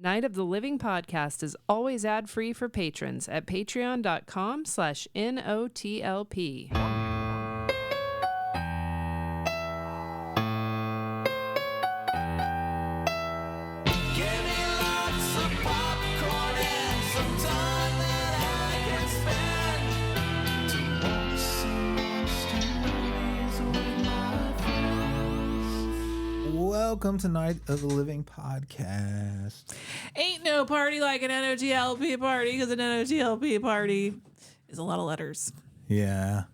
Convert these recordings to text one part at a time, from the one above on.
Night of the Living podcast is always ad-free for patrons at patreon.com/NOTLP. Welcome to Night of the Living podcast. Ain't no party like an NOTLP party, because an NOTLP party is a lot of letters. Yeah.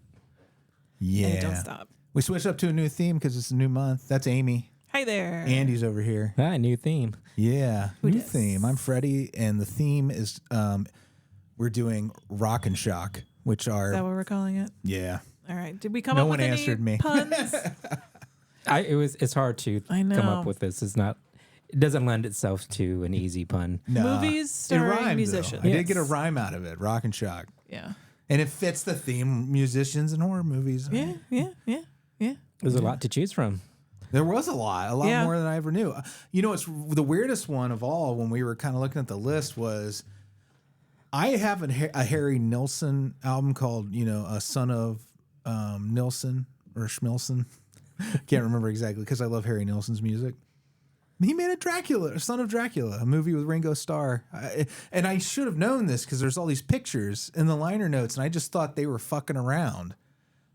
And it don't stop. We switched up to a new theme because it's a new month. That's Amy. Hi there. Andy's over here. Hi, new theme. Yeah. Who new dis? theme. I'm Freddy, and the theme is we're doing Rock and Shock, which are... Is that what we're calling it? Yeah. All right. Did we come No up one with answered any me. puns? It's hard to I know. come up with this. It doesn't lend itself to an easy pun. No. Movies starring It rhymed, musicians. though. I did Yes. get a rhyme out of it. Rock and Shock. Yeah. And it fits the theme, musicians and horror movies. Yeah. There's a lot to choose from. There was a lot Yeah. more than I ever knew. You know, it's the weirdest one of all when we were kind of looking at the list was I have a Harry Nilsson album called, A Son of Nilsson or Schmilson. Can't remember exactly because I love Harry Nilsson's music. He made a Son of Dracula, a movie with Ringo Starr. And I should have known this because there's all these pictures in the liner notes, and I just thought they were fucking around,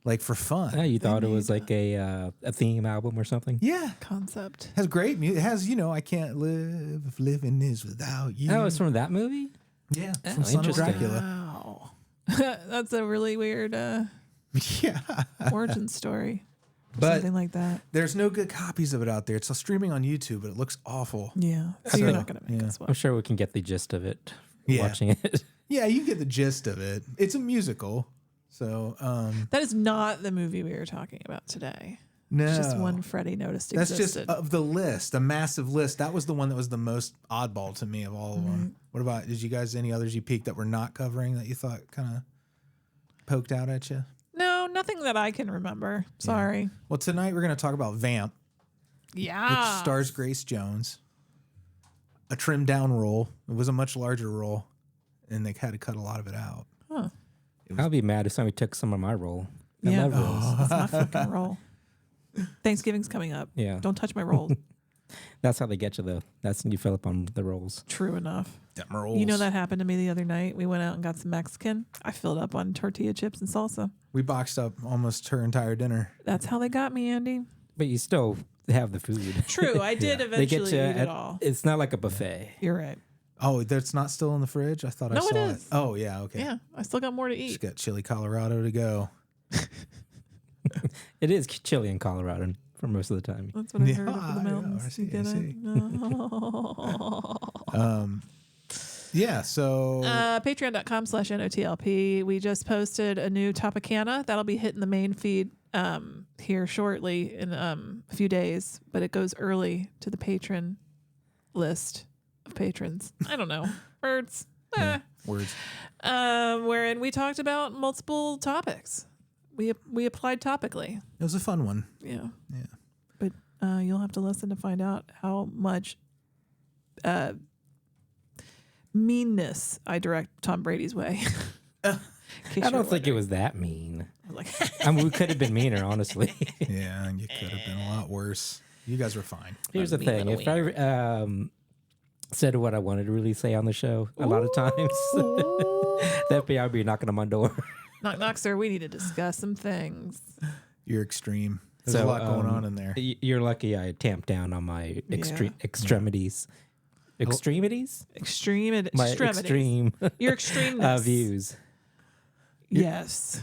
like for fun. Yeah, you thought it was like a theme album or something? Yeah. Concept. Has great music. It has, I can't live if living is without you. Oh, it's from that movie? Yeah, Oh, from Son of interesting. Dracula. Wow. That's a really weird Yeah. origin story. But Something like that. there's no good copies of it out there. It's streaming on YouTube, but it looks awful. Yeah. So you're not going to make us I'm watch. sure we can get the gist of it Yeah. watching it. Yeah, you can get the gist of it. It's a musical. So, That is not the movie we were talking about today. no. It's just one Freddy noticed That's existed. just of the list, a massive list. That was the one that was the most oddball to me of all of them. What about, did you guys, any others you peeked that we're not covering that you thought kind of poked out at you? No, nothing that I can remember. Sorry. Well, tonight we're going to talk about Vamp, Yeah. which stars Grace Jones. A trimmed down role. It was a much larger role, and they had to cut a lot of it out. Huh. I'll be mad if somebody took some of my role. I Yeah. love roles. That's my fucking roll. Thanksgiving's coming up. Yeah. Don't touch my roll. That's how they get you, though. That's when you fill up on the roles. True enough. Them rolls. You know that happened to me the other night. We went out and got some Mexican. I filled up on tortilla chips and salsa. We boxed up almost her entire dinner. That's how they got me, Andy. But you still have the food. True. I did They eventually get you eat it all. It's not like a buffet. You're right. Oh, that's not still in the fridge? I thought I No, saw it it. is. Oh, yeah, okay. Yeah. I still got more to Just eat. got chili Colorado to go. It is chilly in Colorado for most of the time. That's what I heard Yeah, over the I know. mountains. I see, You get I it? see. No. Yeah, so Patreon.com/NOTLP. We just posted a new Topicana. That'll be hitting the main feed here shortly in a few days, but it goes early to the patron list of patrons. I don't know. Words. words. Wherein we talked about multiple topics. We applied topically. It was a fun one. Yeah. Yeah. But you'll have to listen to find out how much meanness I direct Tom Brady's way. I don't think it was that mean. Like, I mean, we could have been meaner, honestly. Yeah, and you could have been a lot worse. You guys were fine. Here's the mean thing: little if I said what I wanted to really say on the show, a lot of times the FBI would be knocking on my door. knock, knock, sir. We need to discuss some things. You're extreme. There's a lot going on in there. You're lucky I tamped down on my extremities. Extremities? My extreme Your extremeness. views. Yes.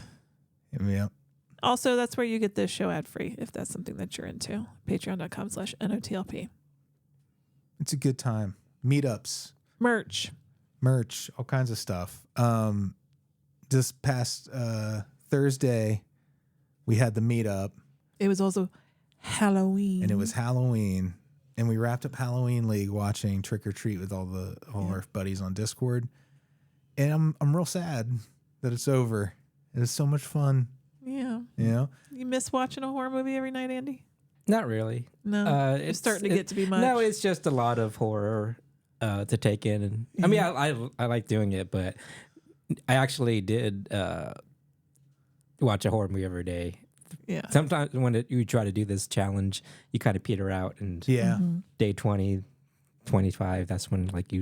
Yeah. Also, that's where you get this show ad free if that's something that you're into. Patreon.com/NOTLP. It's a good time. Meetups, Merch. all kinds of stuff. This past Thursday, we had the meetup, It was also Halloween. and it was Halloween, and we wrapped up Halloween League watching Trick or Treat with all our buddies on Discord. And I'm real sad that it's over. It was so much fun. Yeah. You know? You miss watching a horror movie every night, Andy? Not really. No. It's starting to get to be much. No, it's just a lot of horror to take in. And I mean, I like doing it, but I actually did watch a horror movie every day. Yeah. Sometimes when you try to do this challenge, you kind of peter out, and day 20, 25, that's when like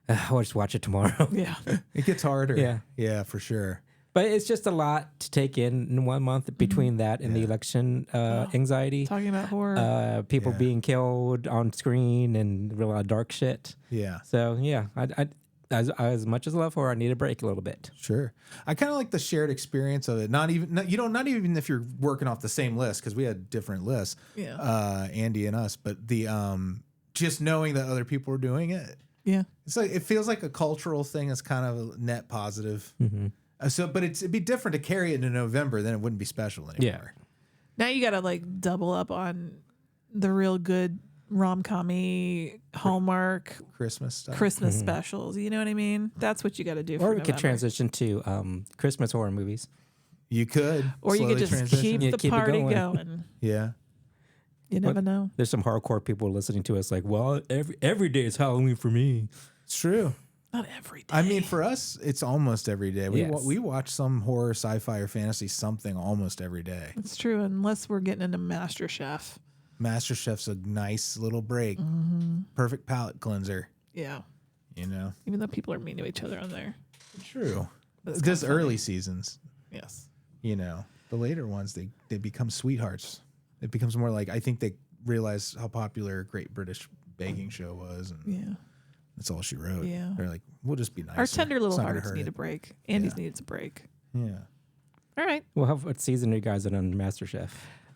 I'll just watch it tomorrow. Yeah. It gets harder. Yeah. Yeah, for sure. But it's just a lot to take in 1 month between that and the election anxiety. Talking about horror. People being killed on screen and a lot of dark shit. Yeah. So, yeah, I as much as I love horror, I need a break a little bit. Sure. I kind of like the shared experience of it. Not even if you're working off the same list, because we had different lists, Andy and us, but the just knowing that other people are doing it. Yeah. It's like, it feels like a cultural thing that's kind of a net positive. Mm-hmm. But it'd be different to carry it into November, then it wouldn't be special anymore. Yeah. Now you got to like double up on the real good rom-com-y Hallmark Christmas stuff. Christmas specials. You know what I mean? That's what you got to do. Or for we could November. transition to Christmas horror movies. You could. Or you could slowly just transition. keep the keep it party going. going. Yeah. You never know. There's some hardcore people listening to us like, well, every day is Halloween for me. It's true. Not every day. I mean, for us, it's almost every day. We Yes. we watch some horror, sci-fi, or fantasy something almost every day. It's true, unless we're getting into MasterChef. MasterChef's a nice little break. Perfect palate cleanser, Yeah. you know? Even though people are mean to each other on there. True. But it's Just kinda funny. early seasons, Yes. you know. The later ones, they become sweethearts. It becomes more like, I think they realize how popular Great British Baking Show was, and Yeah. that's all she wrote. Yeah. They're like, we'll just be nice. Our tender little hearts need a break. Andy's Yeah. needs a break. Yeah. All right. Well, what season are you guys on MasterChef?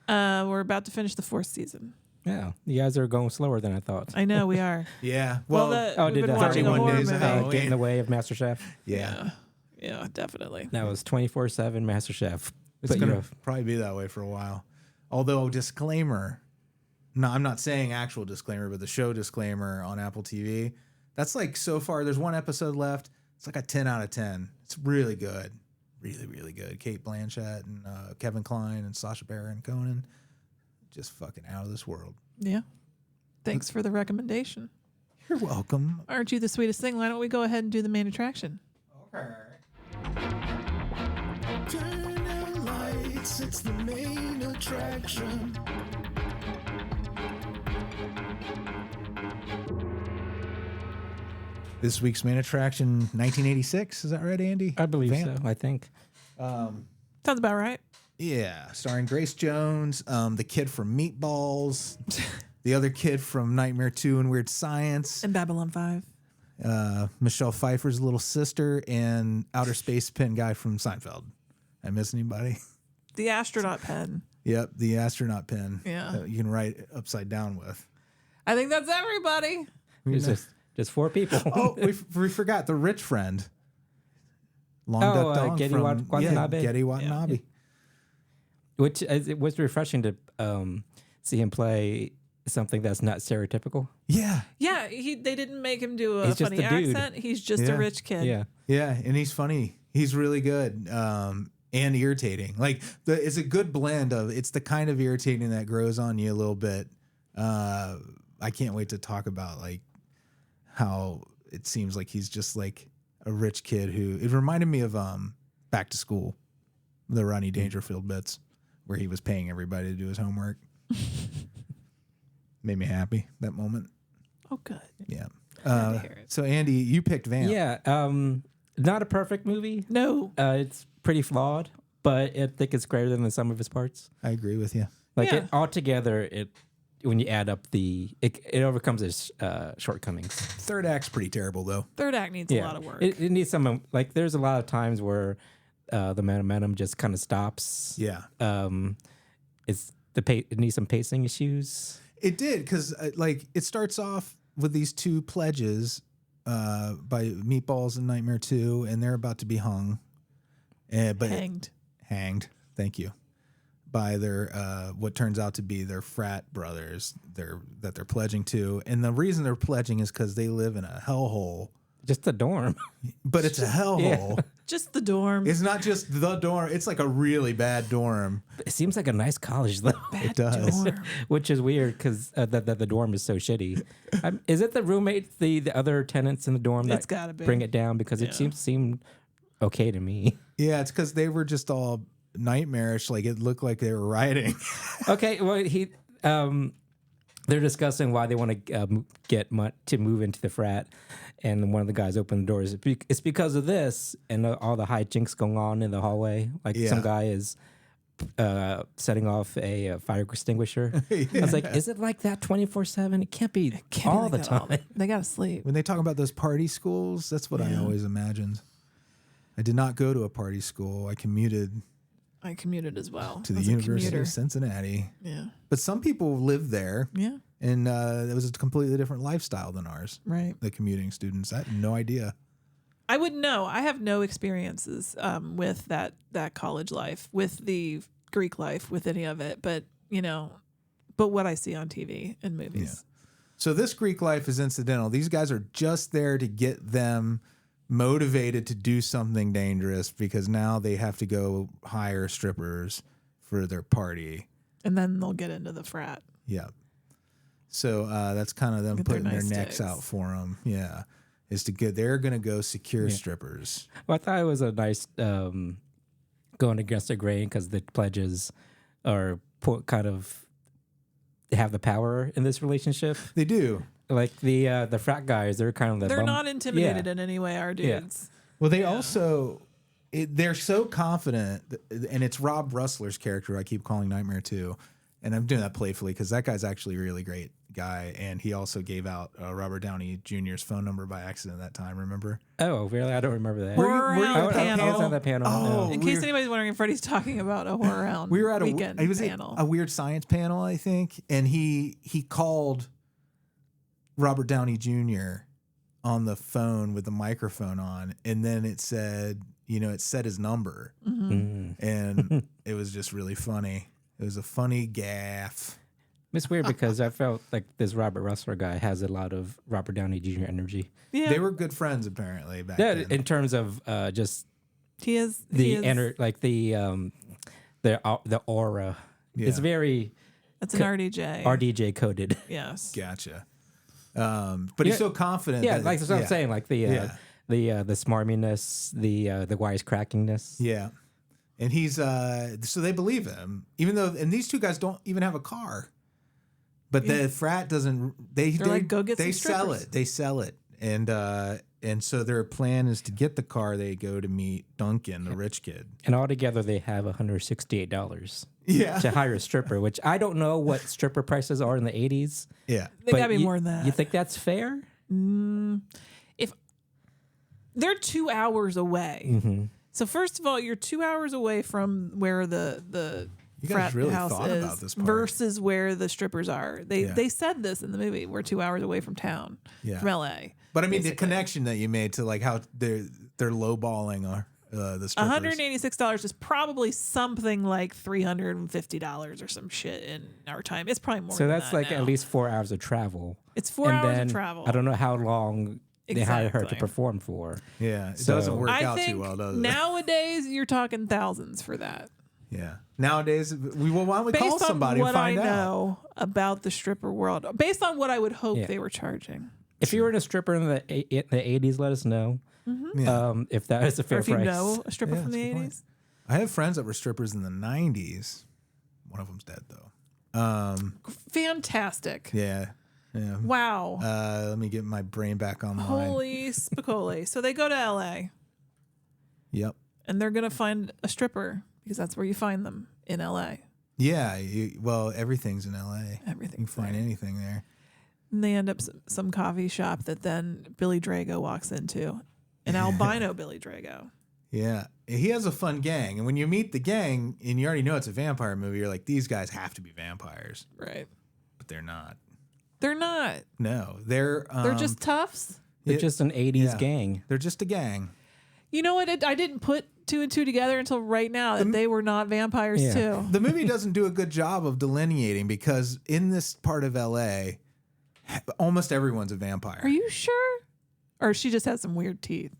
We're about to finish the 4th season. Yeah, you guys are going slower than I thought. I know we are. Yeah. Well, Well, we've did been the watching a 31 horror days of movie. Halloween. Get in the way of MasterChef. yeah. Yeah, definitely. That was 24/7 MasterChef. It's But going you to probably be that way for a while. Although, disclaimer, no, I'm not saying actual disclaimer, but the show disclaimer on Apple TV, that's like, so far, there's one episode left. It's like a 10 out of 10. It's really good. Really, really good. Kate Blanchett and Kevin Kline and Sacha Baron Cohen. Just fucking out of this world. Yeah. Thanks for the recommendation. You're welcome. Aren't you the sweetest thing? Why don't we go ahead and do the main attraction? Okay. Turn out lights, it's the main attraction. This week's main attraction, 1986. Is that right, Andy? I believe Vamp. so. I think. Sounds about right. Yeah, starring Grace Jones, the kid from Meatballs, the other kid from Nightmare 2 and Weird Science, And Babylon 5. Michelle Pfeiffer's little sister, and outer space pen guy from Seinfeld. I miss anybody? The astronaut pen. Yep, the astronaut pen. Yeah. That you can write upside down with. I think that's everybody. It's just 4 people. Oh, we forgot the rich friend. Long Duck Dong Getty from Watanabe. Getty Watanabe. Which it was refreshing to see him play something that's not stereotypical. Yeah, Yeah, they didn't make him do a He's just funny a dude. accent. He's just Yeah. a rich kid. Yeah. yeah, and he's funny. He's really good and irritating. Like it's a good blend of. It's the kind of irritating that grows on you a little bit. I can't wait to talk about like how it seems like he's just like a rich kid who. It reminded me of Back to School, the Rodney Dangerfield bits where he was paying everybody to do his homework. Made me happy that moment. Oh, good. Yeah. Glad to hear it. So Andy, you picked Vamp. Yeah. Not a perfect movie. No. It's pretty flawed, but I think it's greater than the sum of its parts. I agree with you. Like Yeah. it altogether, when you add up it overcomes its shortcomings. Third act's pretty terrible though. Third act needs a lot of work. It needs some like. There's a lot of times where the momentum just kind of stops. Yeah. It needs some pacing issues. It did because like it starts off with these two pledges by Meatballs and Nightmare 2, and they're about to be hung. But Hanged. Thank you. By their what turns out to be their frat brothers that they're pledging to, and the reason they're pledging is because they live in a hellhole just the dorm. But it's a hellhole. Just the dorm. It's not just the dorm. It's like a really bad dorm. It seems like a nice college though. It does. dorm. Which is weird because the dorm is so shitty. Is it the roommate, the other tenants in the dorm It's that gotta be. bring it down? Because it seemed okay to me. Yeah, it's because they were just all nightmarish. Like it looked like they were rioting. Okay, well they're discussing why they want to move into the frat, and one of the guys opened the doors. It's because of this and all the hijinks going on in the hallway. Like some guy is setting off a fire extinguisher. I was like, is it like that 24/7? It can't be all the time. They gotta sleep. When they talk about those party schools, that's what I always imagined. I did not go to a party school. I commuted as well. to the As a University commuter. of Cincinnati. Yeah. But some people live there. Yeah. And it was a completely different lifestyle than ours. Right. The commuting students. I had no idea. I wouldn't know. I have no experiences with that college life, with the Greek life, with any of it. But what I see on TV and movies. Yeah. So this Greek life is incidental. These guys are just there to get them motivated to do something dangerous because now they have to go hire strippers for their party. And then they'll get into the frat. Yeah. So that's kind of them Get their putting their nice necks days. out for them. Yeah. They're going to go secure strippers. Well, I thought it was a nice going against the grain because the pledges are kind of have the power in this relationship. They do. Like the frat guys, they're kind of They're not intimidated in any way, our dudes. Well, they also, they're so confident, and it's Rob Russler's character I keep calling Nightmare 2, and I'm doing that playfully because that guy's actually a really great guy, and he also gave out Robert Downey Jr.'s phone number by accident that time, remember? Oh, really? I don't remember that. Horror Round panel. I was on that panel. Oh, no. In case anybody's wondering, Freddie's talking about a Horror Round We were at weekend it was panel. a weird science panel, I think, and he called Robert Downey Jr. on the phone with the microphone on, and then it said, it said his number, and it was just really funny. It was a funny gaffe. It's weird because I felt like this Robert Russler guy has a lot of Robert Downey Jr. energy. Yeah. They were good friends apparently back Yeah, then. in terms of just he is the the aura. Yeah. It's very That's an RDJ. RDJ coded. Yes. Gotcha. But he's so confident. Yeah, that like that's what I'm saying. Like the smarminess, the wisecrackingness. Yeah. And he's so they believe him, even though, and these two guys don't even have a car. But the frat doesn't. They're like, go get They some sell strippers. it. They sell it, and so their plan is to get the car. They go to meet Duncan, the rich kid. And altogether, they have $168 Yeah. to hire a stripper, which I don't know what stripper prices are in the 80s. Yeah. They gotta be more than that. You think that's fair? If they're 2 hours away. So first of all, you're 2 hours away from where the You guys frat really house thought is about this part. versus where the strippers are. They said this in the movie. We're 2 hours away from town, from LA. But I mean, basically. the connection that you made to like how they're lowballing the strippers. $186 is probably something like $350 or some shit in our time. It's probably more. So than that's that like now. at least 4 hours of travel. It's 4 And hours then of travel. I don't know how long they hired her to Exactly. perform for. Yeah, it So- doesn't work I out think too well, does it? nowadays you're talking thousands for that. Yeah. Nowadays, why don't we Based call somebody on and what I find out? know about the stripper world, based on what I would hope Yeah. they were charging. If you were in a stripper in the 80s, let us know. Yeah. If that is a Or fair if you price. know a stripper Yeah, from that's the a good point. 80s. I have friends that were strippers in the 90s. One of them's dead though. Fantastic. Yeah. Yeah. Wow. Let me get my brain back online. Holy spicoli. So they go to LA Yep. and they're going to find a stripper because that's where you find them in LA. Yeah. Well, everything's in LA. You Everything's can find there. anything there. And they end up some coffee shop that then Billy Drago walks into. An albino Billy Drago. Yeah. He has a fun gang. And when you meet the gang and you already know it's a vampire movie, you're like, these guys have to be vampires. Right. But they're not. They're not. No. They're Just toughs. They're it- just an 80s yeah. gang. They're just a gang. You know what? I didn't put two and two together until right now that they were not vampires Yeah. too. The movie doesn't do a good job of delineating because in this part of LA, almost everyone's a vampire. Are you sure? Or she just has some weird teeth.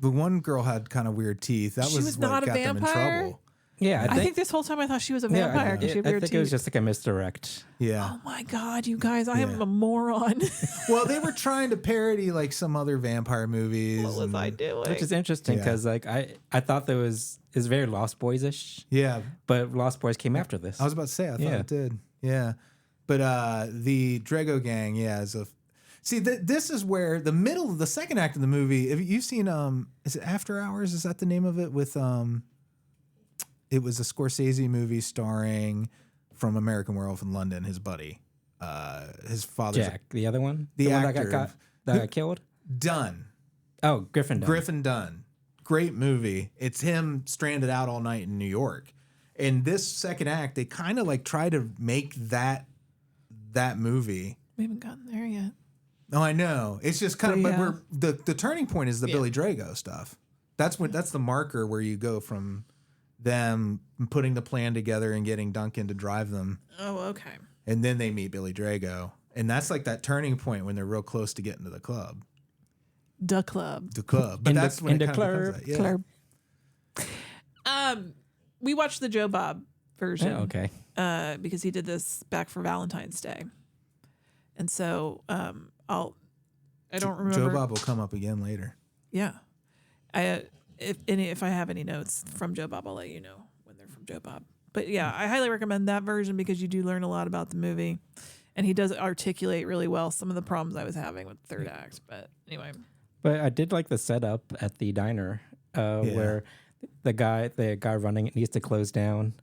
The one girl had kind of weird teeth. That She was what not a got them in vampire? trouble. Yeah, I think this whole time I thought she was a vampire because she had I weird think teeth. it was just like a misdirect. Yeah. Oh my God, you guys, I am Yeah. a moron. Well, they were trying to parody like some other vampire movies. What was and- I doing? Which is interesting Yeah. because like I thought that was very Lost Boys-ish, Yeah. but Lost Boys came after this. I was about to say, I thought Yeah. it did. Yeah. But the Drago gang, is a. See, this is where the second act of the movie. If you've seen, is it After Hours? Is that the name of it? With it was a Scorsese movie starring from American Werewolf in London. His buddy, his father's Jack, the other one, The one actor. that got killed. Dunn. Oh, Griffin Dunn. Griffin Dunn. Great movie. It's him stranded out all night in New York. In this second act, they kind of like try to make that movie. We haven't gotten there yet. Oh, I know. It's just kind of, But but yeah. we're the turning point is the Billy Drago stuff. That's the marker where you go from them putting the plan together and getting Duncan to drive them, Oh, okay. and then they meet Billy Drago, and that's like that turning point when they're real close to getting to the club. The club. The club, but In the- that's when in it the kind of becomes that. Yeah. Club. We watched the Joe Bob version. Oh, okay. Because he did this back for Valentine's Day, and so I don't remember. Joe Bob will come up again later. Yeah, if I have any notes from Joe Bob, I'll let you know when they're from Joe Bob. But yeah, I highly recommend that version because you do learn a lot about the movie, and he does articulate really well some of the problems I was having with the third act. But anyway, But I did like the setup at the diner where the guy running it needs to close down,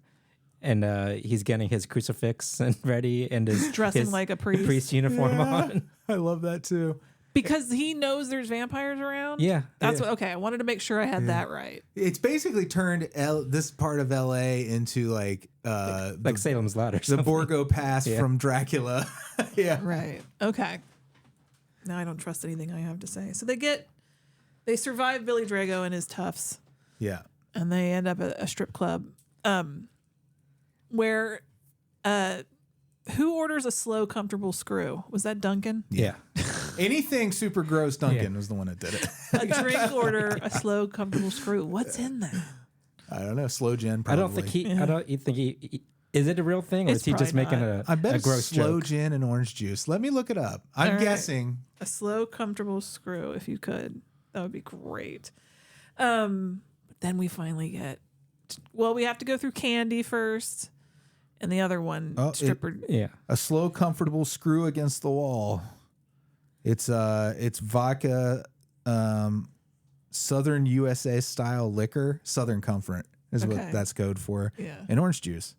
and he's getting his crucifix and ready, and his dressing like a priest. uniform on. I love that too. Because he knows there's vampires around. Yeah, That's what. Okay, I wanted to make sure I had that right. It's basically turned this part of L.A. into like like Salem's Lot or the something. Borgo Pass from Dracula. Yeah. Right. Okay. Now I don't trust anything I have to say. So they survive Billy Drago and his toughs, Yeah. and they end up at a strip club, where, who orders a slow, comfortable screw? Was that Duncan? Yeah. Anything super gross, Duncan was the one that did it. A drink order, a slow, comfortable screw. What's in that? I don't know. Slow gin, I probably. don't think he. I don't. You think he? Is it a real thing, or It's is he just probably making not. I bet a it's gross slow joke? gin and orange juice. Let me look it up. I'm All right. guessing. A slow, comfortable screw, if you could. That would be great. Then we finally get. Well, we have to go through Candy first, and the other one stripper. Yeah. A slow, comfortable screw against the wall. It's vodka, Southern USA style liquor. Southern Comfort is Okay. what that's code for. Yeah. And orange juice.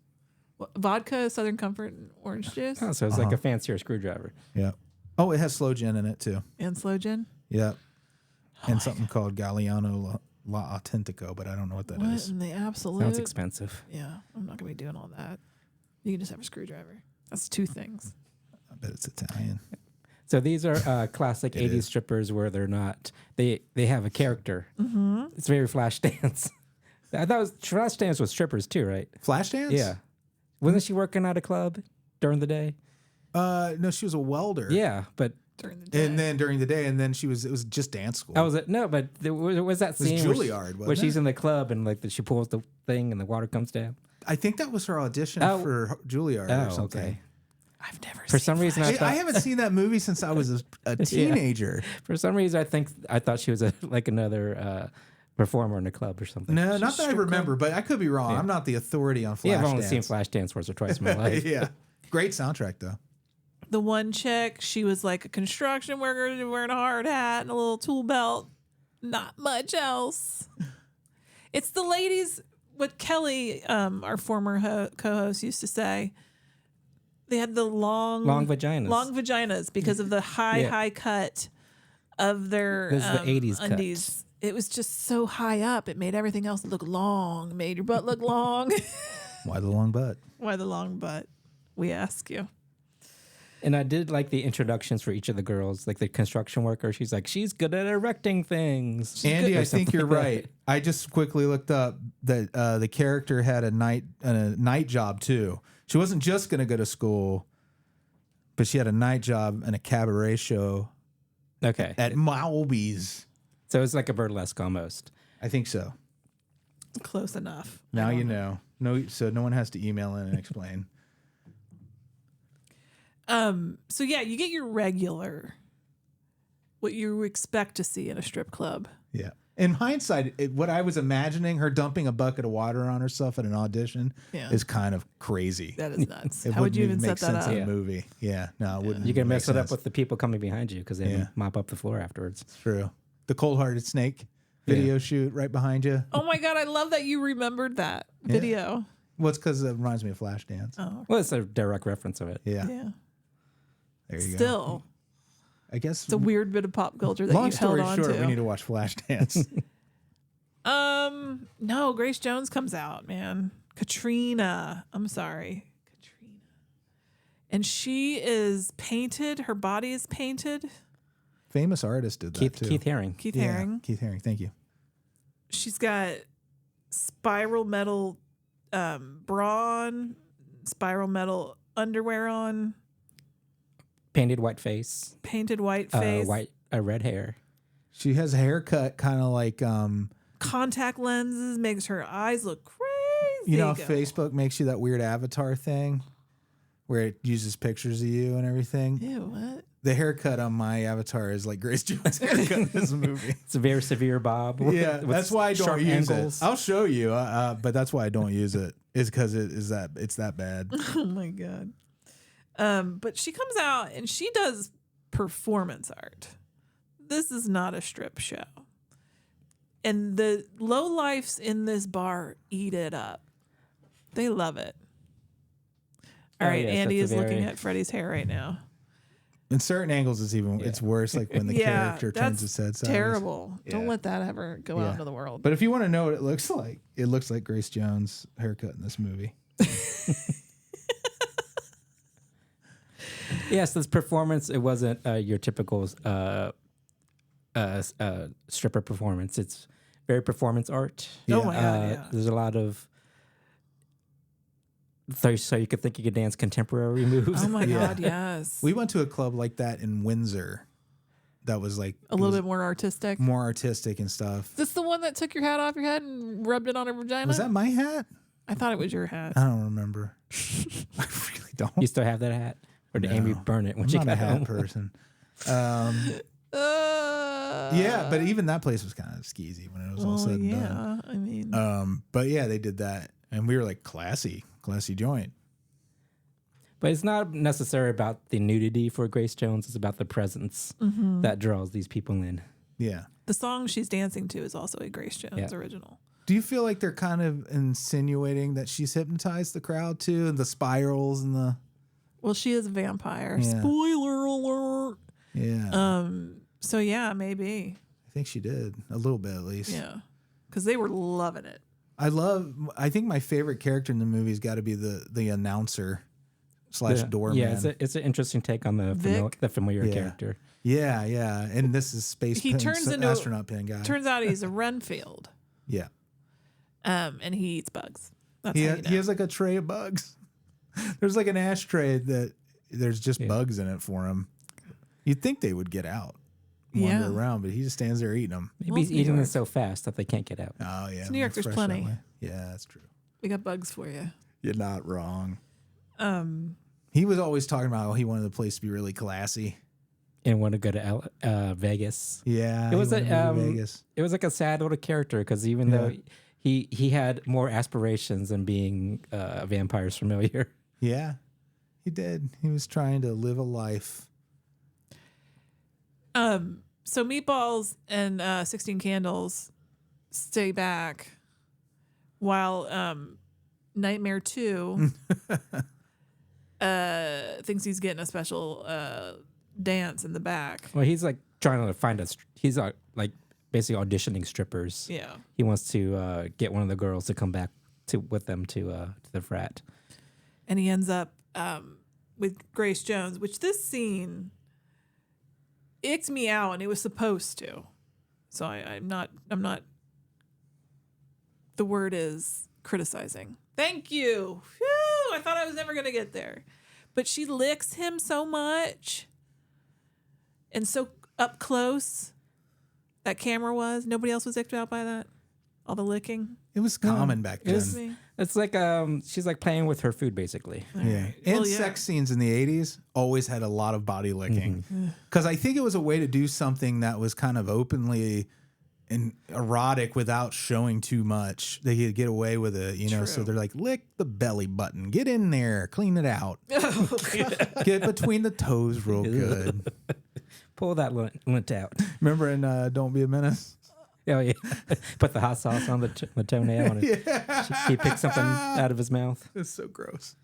Vodka, Southern Comfort, and orange juice, Oh, so it's like a fancier screwdriver. Yeah. Oh, it has slow gin in it too. and slow gin. Yeah. And something called Galliano La Autentico, but I don't know what that What is. in the absolute? Sounds expensive. Yeah, I'm not gonna be doing all that. You can just have a screwdriver. That's two things. I bet it's Italian. So these are classic It 80s is. strippers where they're not. They have a character. Mm-hmm. It's very Flashdance. I thought Flashdance was strippers too, right? Flashdance? Yeah. Wasn't she working at a club during the day? No, she was a welder. Yeah, but During the day. And then during the day, and then it was just dance school. I was it. No, but there was that was scene where Juilliard, where wasn't she's it? in the club and like she pulls the thing and the water comes down. I think that was her audition Oh. for Juilliard or Oh, something. okay. I've never For seen some reason, Flash. I thought, I haven't seen that movie since I was a teenager. for some reason I thought she was like another performer in a club or something. No, not that I remember, but I could be wrong. Yeah. I'm not the authority on Flashdance. Yeah, I've only seen Flashdance once or twice in my life. Yeah. Great soundtrack, though. The one chick, she was like a construction worker wearing a hard hat and a little tool belt. Not much else. It's the ladies, what Kelley, our former co-host, used to say. They had the long vaginas. Long vaginas because of the high cut of their This is the 80s cut. undies. It was just so high up. It made everything else look long. Made your butt look long. Why the long butt? Why the long butt? We ask you. And I did like the introductions for each of the girls, like the construction worker. She's like, she's good at erecting things. Andy, Or I think something you're like that. right. I just quickly looked up that the character had a night job too. She wasn't just going to go to school, but she had a night job in a cabaret show Okay. at Malby's. So it's like a burlesque almost. I think so. Close enough. Now you know. No, so no one has to email in and explain. So yeah, you get your regular, what you expect to see in a strip club. Yeah. In hindsight, what I was imagining her dumping a bucket of water on herself at an audition is kind of crazy. That is nuts. It How would you wouldn't even set make that sense up? in a movie. Yeah, no, it wouldn't. You can make mess it up sense. with the people coming behind you because they Yeah. mop up the floor afterwards. It's true. The cold-hearted snake video shoot right behind you. Oh my God, I love that you remembered that video. Well, it's because it reminds me of Flashdance. Oh, Well, it's a direct reference of it. Yeah, yeah. there you go. Still, I guess it's a weird bit of pop culture that long you held story on short, to. we need to watch Flashdance. No, Grace Jones comes out, man. Katrina. I'm sorry. Katrina. And she is painted. Her body is painted. Famous artist did that Keith too. Keith Haring. Keith Yeah, Haring. Keith Haring. Thank you. She's got spiral metal bra on, spiral metal underwear on, Painted white face. painted white face, Red hair. She has a haircut kind of like contact lenses, makes her eyes look crazy. you know how Go. Facebook makes you that weird avatar thing where it uses pictures of you and everything. Ew, what? The haircut on my avatar is like Grace Jones' haircut in this movie. It's a very severe bob. Yeah, with that's why I don't sharp use angles. it. I'll show you, but that's why I don't use it. Is because it's that bad. Oh my God. But she comes out and she does performance art. This is not a strip show. And the lowlifes in this bar eat it up. They love it. All Oh, right, yes, Andy that's is a looking very- at Freddy's hair right now. In certain angles, it's worse. Like when the character turns his head sideways. terrible. Don't Yeah. let that ever go out into the world. But if you want to know what it looks like Grace Jones' haircut in this movie. Yes, this performance, it wasn't your typical stripper performance. It's very performance art. Oh my God, yeah. There's a lot of so you could think you could dance contemporary moves. Oh my Yeah. God, yes. We went to a club like that in Windsor. That was like a little bit more artistic. more artistic and stuff. Is this the one that took your hat off your head and rubbed it on her vagina? Was that my hat? I thought it was your hat. I don't remember. I really don't. You still have that hat? Or did Amy burn it when I'm she not a got hat home? person. Uh, Yeah, but even that place was kind of skeezy when it was all said and done. I mean, But yeah, they did that, and we were like classy joint. But it's not necessarily about the nudity for Grace Jones. It's about the presence that draws these people in. Yeah. the song she's dancing to is also a Grace Jones Yeah. original. Do you feel like they're kind of insinuating that she's hypnotized the crowd too, and the spirals and the Well, she is a vampire. Yeah. Spoiler alert. yeah? So yeah, maybe. I think she did a little bit at least. Yeah, because they were loving it. I think my favorite character in the movie's got to be the announcer / doorman. Yeah, it's an interesting take on the Vic? familiar Yeah. character. Yeah, and this is space. He pin, turns into astronaut pin guy. Turns out he's a Renfield. Yeah, And he eats bugs. That's he how you know. he has like a tray of bugs. There's like an ashtray that there's just Yeah. bugs in it for him. You'd think they would get out, wander Yeah. around, but he just stands there eating them. Maybe Well, he's it's New eating York. it so fast that they can't get out. Oh yeah, New York, they're there's fresh that plenty. way. Yeah, that's true. We got bugs for you. You're not wrong. Um, He was always talking about how he wanted the place to be really classy. And want to go to Vegas. Yeah, It was he a, wanted to go to Vegas. It was like a sad little character because even though he had more aspirations than being a vampire's familiar. Yeah, he did. He was trying to live a life. so Meatballs and 16 Candles stay back while Nightmare 2 thinks he's getting a special dance in the back. Well, he's like trying to find us. He's like basically auditioning strippers. Yeah. He wants to get one of the girls to come back with them to the frat. And he ends up with Grace Jones, which this scene icked me out, and it was supposed to. So I'm not. The word is criticizing. Thank you. Phew, I thought I was never gonna get there, but she licks him so much, and so up close that camera was. Nobody else was icked out by that. All the licking. It was common back then. Just me. It's like she's like playing with her food basically. Yeah. And sex scenes in the 80s always had a lot of body licking. Because I think it was a way to do something that was kind of openly and erotic without showing too much. They could get away with it, you know. So they're like, lick the belly button, get in there, clean it out, get between the toes real good. Pull that lint out. Remember in Don't Be a Menace? Oh yeah, put the hot sauce on the toenail, and he picks something out of his mouth. It's so gross.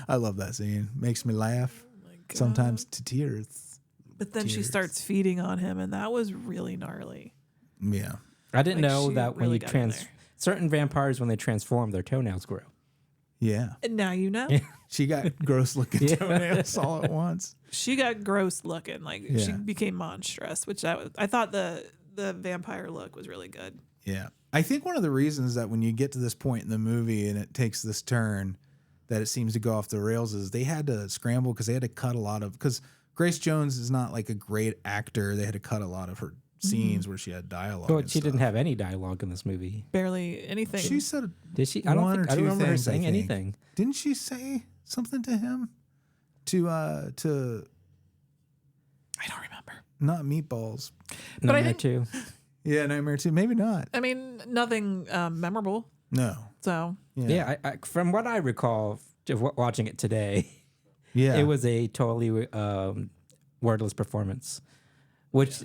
I love that scene. Makes me laugh. Sometimes to tears. But then she starts feeding on him, and that was really gnarly. Yeah. I didn't Like, know she that when really you got in there. certain vampires, when they transform, their toenails grow. Yeah. And now you know. She got gross looking Yeah. toenails all at once. She got gross looking. Like she Yeah. became monstrous, which I thought the vampire look was really good. Yeah. I think one of the reasons that when you get to this point in the movie and it takes this turn that it seems to go off the rails is they had to scramble because they had to cut a lot of, because Grace Jones is not like a great actor. They had to cut a lot of her scenes where she had dialogue. Well, and she didn't stuff. have any dialogue in this movie. Barely anything. She said Did she? I don't one think or I two don't remember her things, I saying think. anything. Didn't she say something to him? To I don't remember. not meatballs. But I Nightmare think- 2. Yeah, Nightmare 2. Maybe not. I mean, nothing memorable. No. So Yeah, I from what I recall of watching it today, Yeah. it was a totally wordless performance, which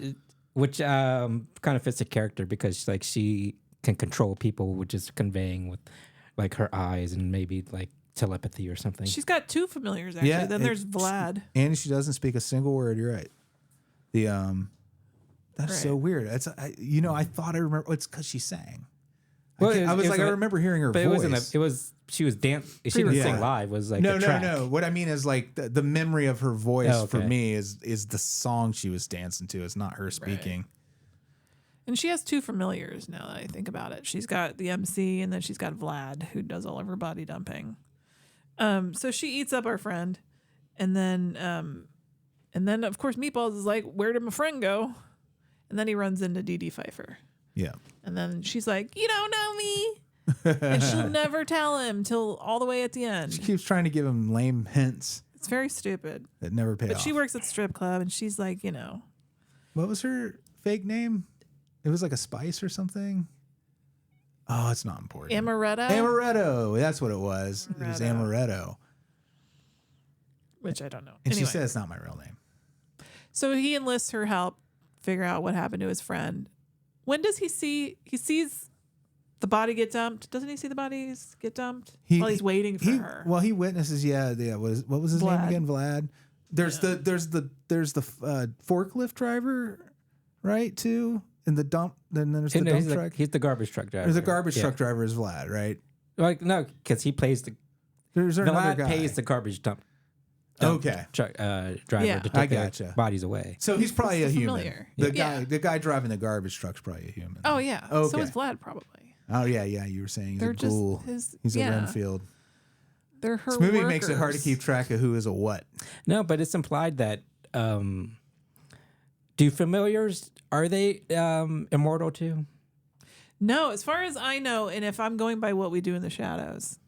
kind of fits the character because like she can control people with just conveying with like her eyes and maybe like telepathy or something. she's got two familiars actually. Yeah, Then there's Vlad. And she doesn't speak a single word. You're right. The that's Right. so weird. It's I thought I remember. It's because she sang. Well, I was like, I in a- remember hearing her but voice. she was dance. She didn't Yeah. sing live. It was like no, a track. no. What I mean is like the memory of her voice Oh, for okay. me is the song she was dancing to. It's not her speaking. And she has two familiars now that I think about it. She's got the MC and then she's got Vlad who does all of her body dumping. So she eats up our friend, and then of course Meatballs is like, "Where did my friend go?" And then he runs into Dee Dee Pfeiffer, Yeah. and then she's like, "You don't know me," and she'll never tell him till all the way at the She end. keeps trying to give him lame hints It's very stupid. that never pay But off. she works at the strip club, and she's like, What was her fake name? It was like a spice or something. Oh, it's not important. Amaretto, Amaretto. That's what it was. It was Amaretto. which I don't know. And she Anyway. said it's not my real name. So he enlists her help figure out what happened to his friend. When does he sees the body get dumped? Doesn't he see the bodies get dumped? While he's waiting for her. Well, he witnesses. Yeah. What was his name Vlad. again? Vlad. There's the forklift driver, right? Too in the dump. Then there's the dump truck. He's the garbage truck driver. There's a garbage Yeah. truck driver is Vlad, right? Like no, because he plays the There's another Vlad guy. pays the garbage dump Okay. truck driver Yeah. to I take the gotcha. bodies away. So he's probably a human. familiar. The guy driving the garbage truck's probably a human. Oh yeah. So Okay. is Vlad probably. Oh yeah. You were saying he's They're a just ghoul. his He's a Renfield. They're her This movie makes it hard to workers. keep track of who is a what. No, but it's implied that do familiars are they immortal too? No, as far as I know, and if I'm going by what we do in the shadows,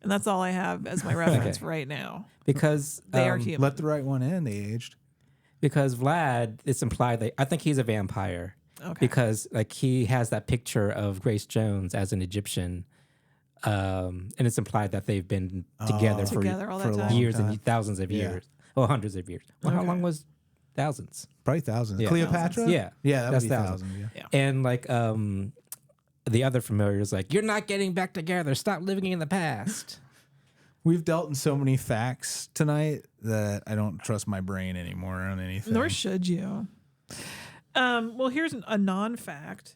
and that's all I have as my reference right now. Because They are human. Let the right one in. They aged. because Vlad, it's implied that I think he's a vampire. Okay. Because like he has that picture of Grace Jones as an Egyptian, and it's implied that they've been together for Together all for that a time. long years time. and thousands of Yeah. years, or hundreds of years. Well, how Okay. long was thousands? Probably thousands. Yeah. Cleopatra? Yeah. Yeah, that would That's be thousands. thousands. Yeah. And like the other familiar is like, you're not getting back together. Stop living in the past. We've dealt in so many facts tonight that I don't trust my brain anymore on anything. Nor should you. Well, here's a non-fact.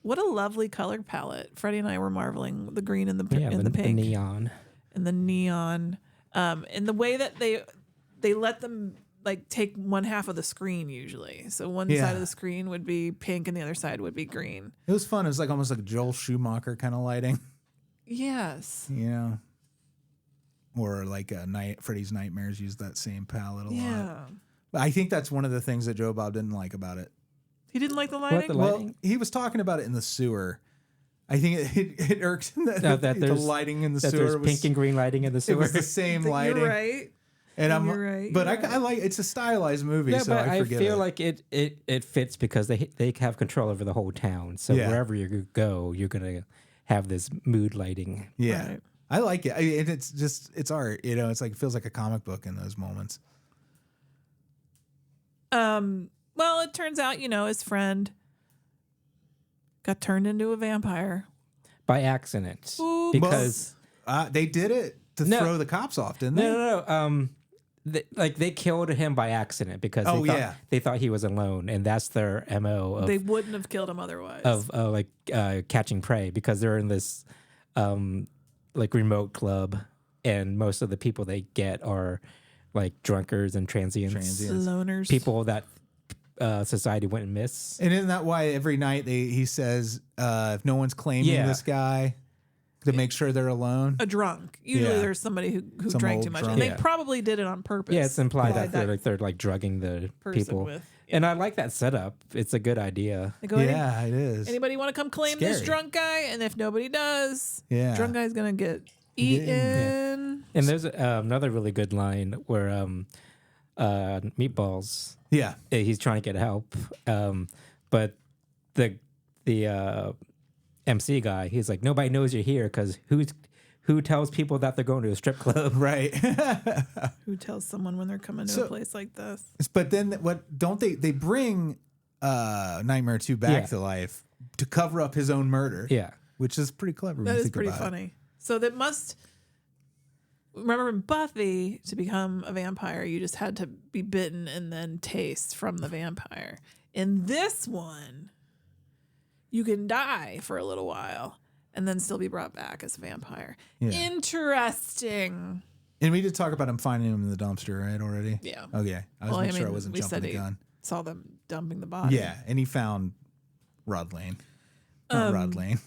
What a lovely color palette. Freddie and I were marveling the green and the and the pink neon. and the neon, and the way that they let them like take one half of the screen usually. So one Yeah. side of the screen would be pink and the other side would be green. It was fun. It was like almost like Joel Schumacher kind of lighting, Yes. you know? Or like Freddy's Nightmares used that same palette a lot. Yeah. I think that's one of the things that Joe Bob didn't like about it. He didn't like the lighting? the Well, lighting? he was talking about it in the sewer. I think it irks him that the there's lighting in the that sewer there's was pink and green lighting in the it sewer. was the same lighting. You're right. And You're right, but you're I like it's a stylized movie, Yeah, so but I I forget feel it. like it fits because they have control over the whole town. So Yeah. wherever you go, you're gonna have this mood lighting. Yeah. Right. I like it. It's art, it's like it feels like a comic book in those moments. Well, it turns out, his friend got turned into a vampire. By accident. Oops. Because They did it to No. throw the cops off, didn't they? no. They killed him by accident because they thought he was alone, and that's their MO They wouldn't have killed him otherwise. of catching prey because they're in this remote club, and most of the people they get are like drunkards and transients. Loners. People that society wouldn't miss. And isn't that why every night he says if no one's claiming Yeah. this guy to make sure they're alone? A drunk. Usually Yeah. there's somebody who Some drank old too much. drunk. And they Yeah. probably did it on purpose. Yeah, it's implied Why that they're drugging the person people. with- And I like that setup. It's a good idea. They go, Yeah, it is. anybody want to come claim this Scary. drunk guy? And if nobody does, Yeah. drunk guy's going to get eaten. And there's another really good line where Meatballs, Yeah. he's trying to get help, but the MC guy, he's like, nobody knows you're here because who tells people that they're going to a strip club? Right. Who tells someone when they're coming to So- a place like this? But then what don't they bring Nightmare 2 back Yeah. to life to cover up his own murder. Yeah. Which is pretty clever when That you is think pretty about it. funny. So that must remember in Buffy, to become a vampire, you just had to be bitten and then taste from the vampire. In this one, you can die for a little while and then still be brought back as a vampire. Yeah. Interesting. And we did talk about him finding him in the dumpster, right, already? Yeah. Okay. I was making sure I wasn't we jumping said the he gun. saw them dumping the body. Yeah, and he found Rod Lane. Not Rod Lane.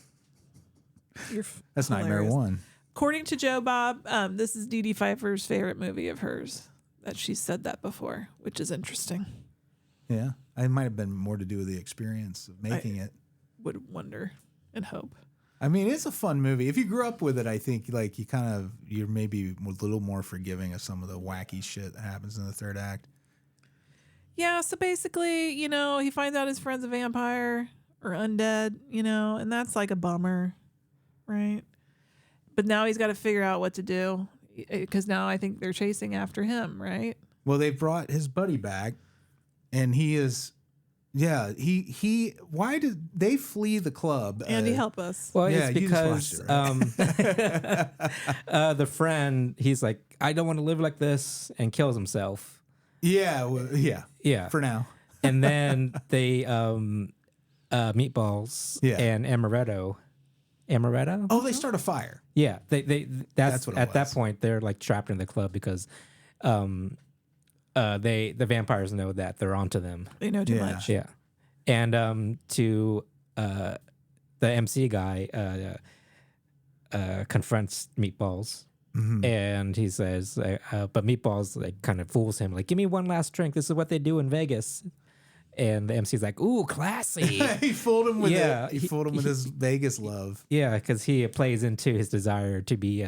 That's Nightmare hilarious. 1. According to Joe Bob, this is Dee Dee Pfeiffer's favorite movie of hers. That she said that before, which is interesting. Yeah. It might have been more to do with the experience of making it. Would wonder and hope. I mean, it's a fun movie. If you grew up with it, I think like you're maybe a little more forgiving of some of the wacky shit that happens in the third act. Yeah, so basically, he finds out his friend's a vampire or undead, and that's like a bummer, right? But now he's got to figure out what to do because now I think they're chasing after him, right? Well, they brought his buddy back, and he is, yeah. He. Why did they flee the club? Andy, help us. Well, Yeah, it's you just because watched the friend, he's like, I don't want to live like this, and kills himself. Yeah. Well, yeah. Yeah. For now. And then they Meatballs Yeah. and Amaretto. Oh, they start a fire. Yeah, that's what it at that was. point they're like trapped in the club because the vampires know that they're onto them. They know too Yeah. much. Yeah. And to the MC guy confronts Meatballs. Mm-hmm. And he says, but Meatballs like kind of fools him, like, give me one last drink. This is what they do in Vegas. And the MC's like, ooh, classy. He fooled him with Yeah, it. He fooled him with his Vegas love. Yeah, because he plays into his desire to be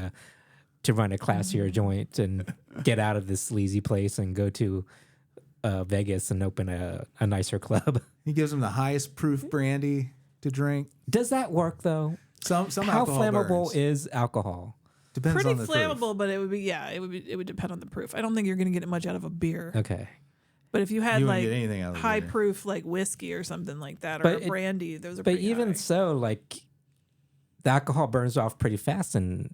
to run a classier joint and get out of this sleazy place and go to Vegas and open a nicer club. He gives him the highest proof brandy to drink. Does that work though? Some How alcohol flammable burns. is alcohol? Depends Pretty on the flammable, proof. but it would depend on the proof. I don't think you're going to get much out of a beer. Okay. But if you had You wouldn't like get anything out of a high beer. proof like whiskey or something like that, or But a brandy, those are But pretty even high. so, like the alcohol burns off pretty fast in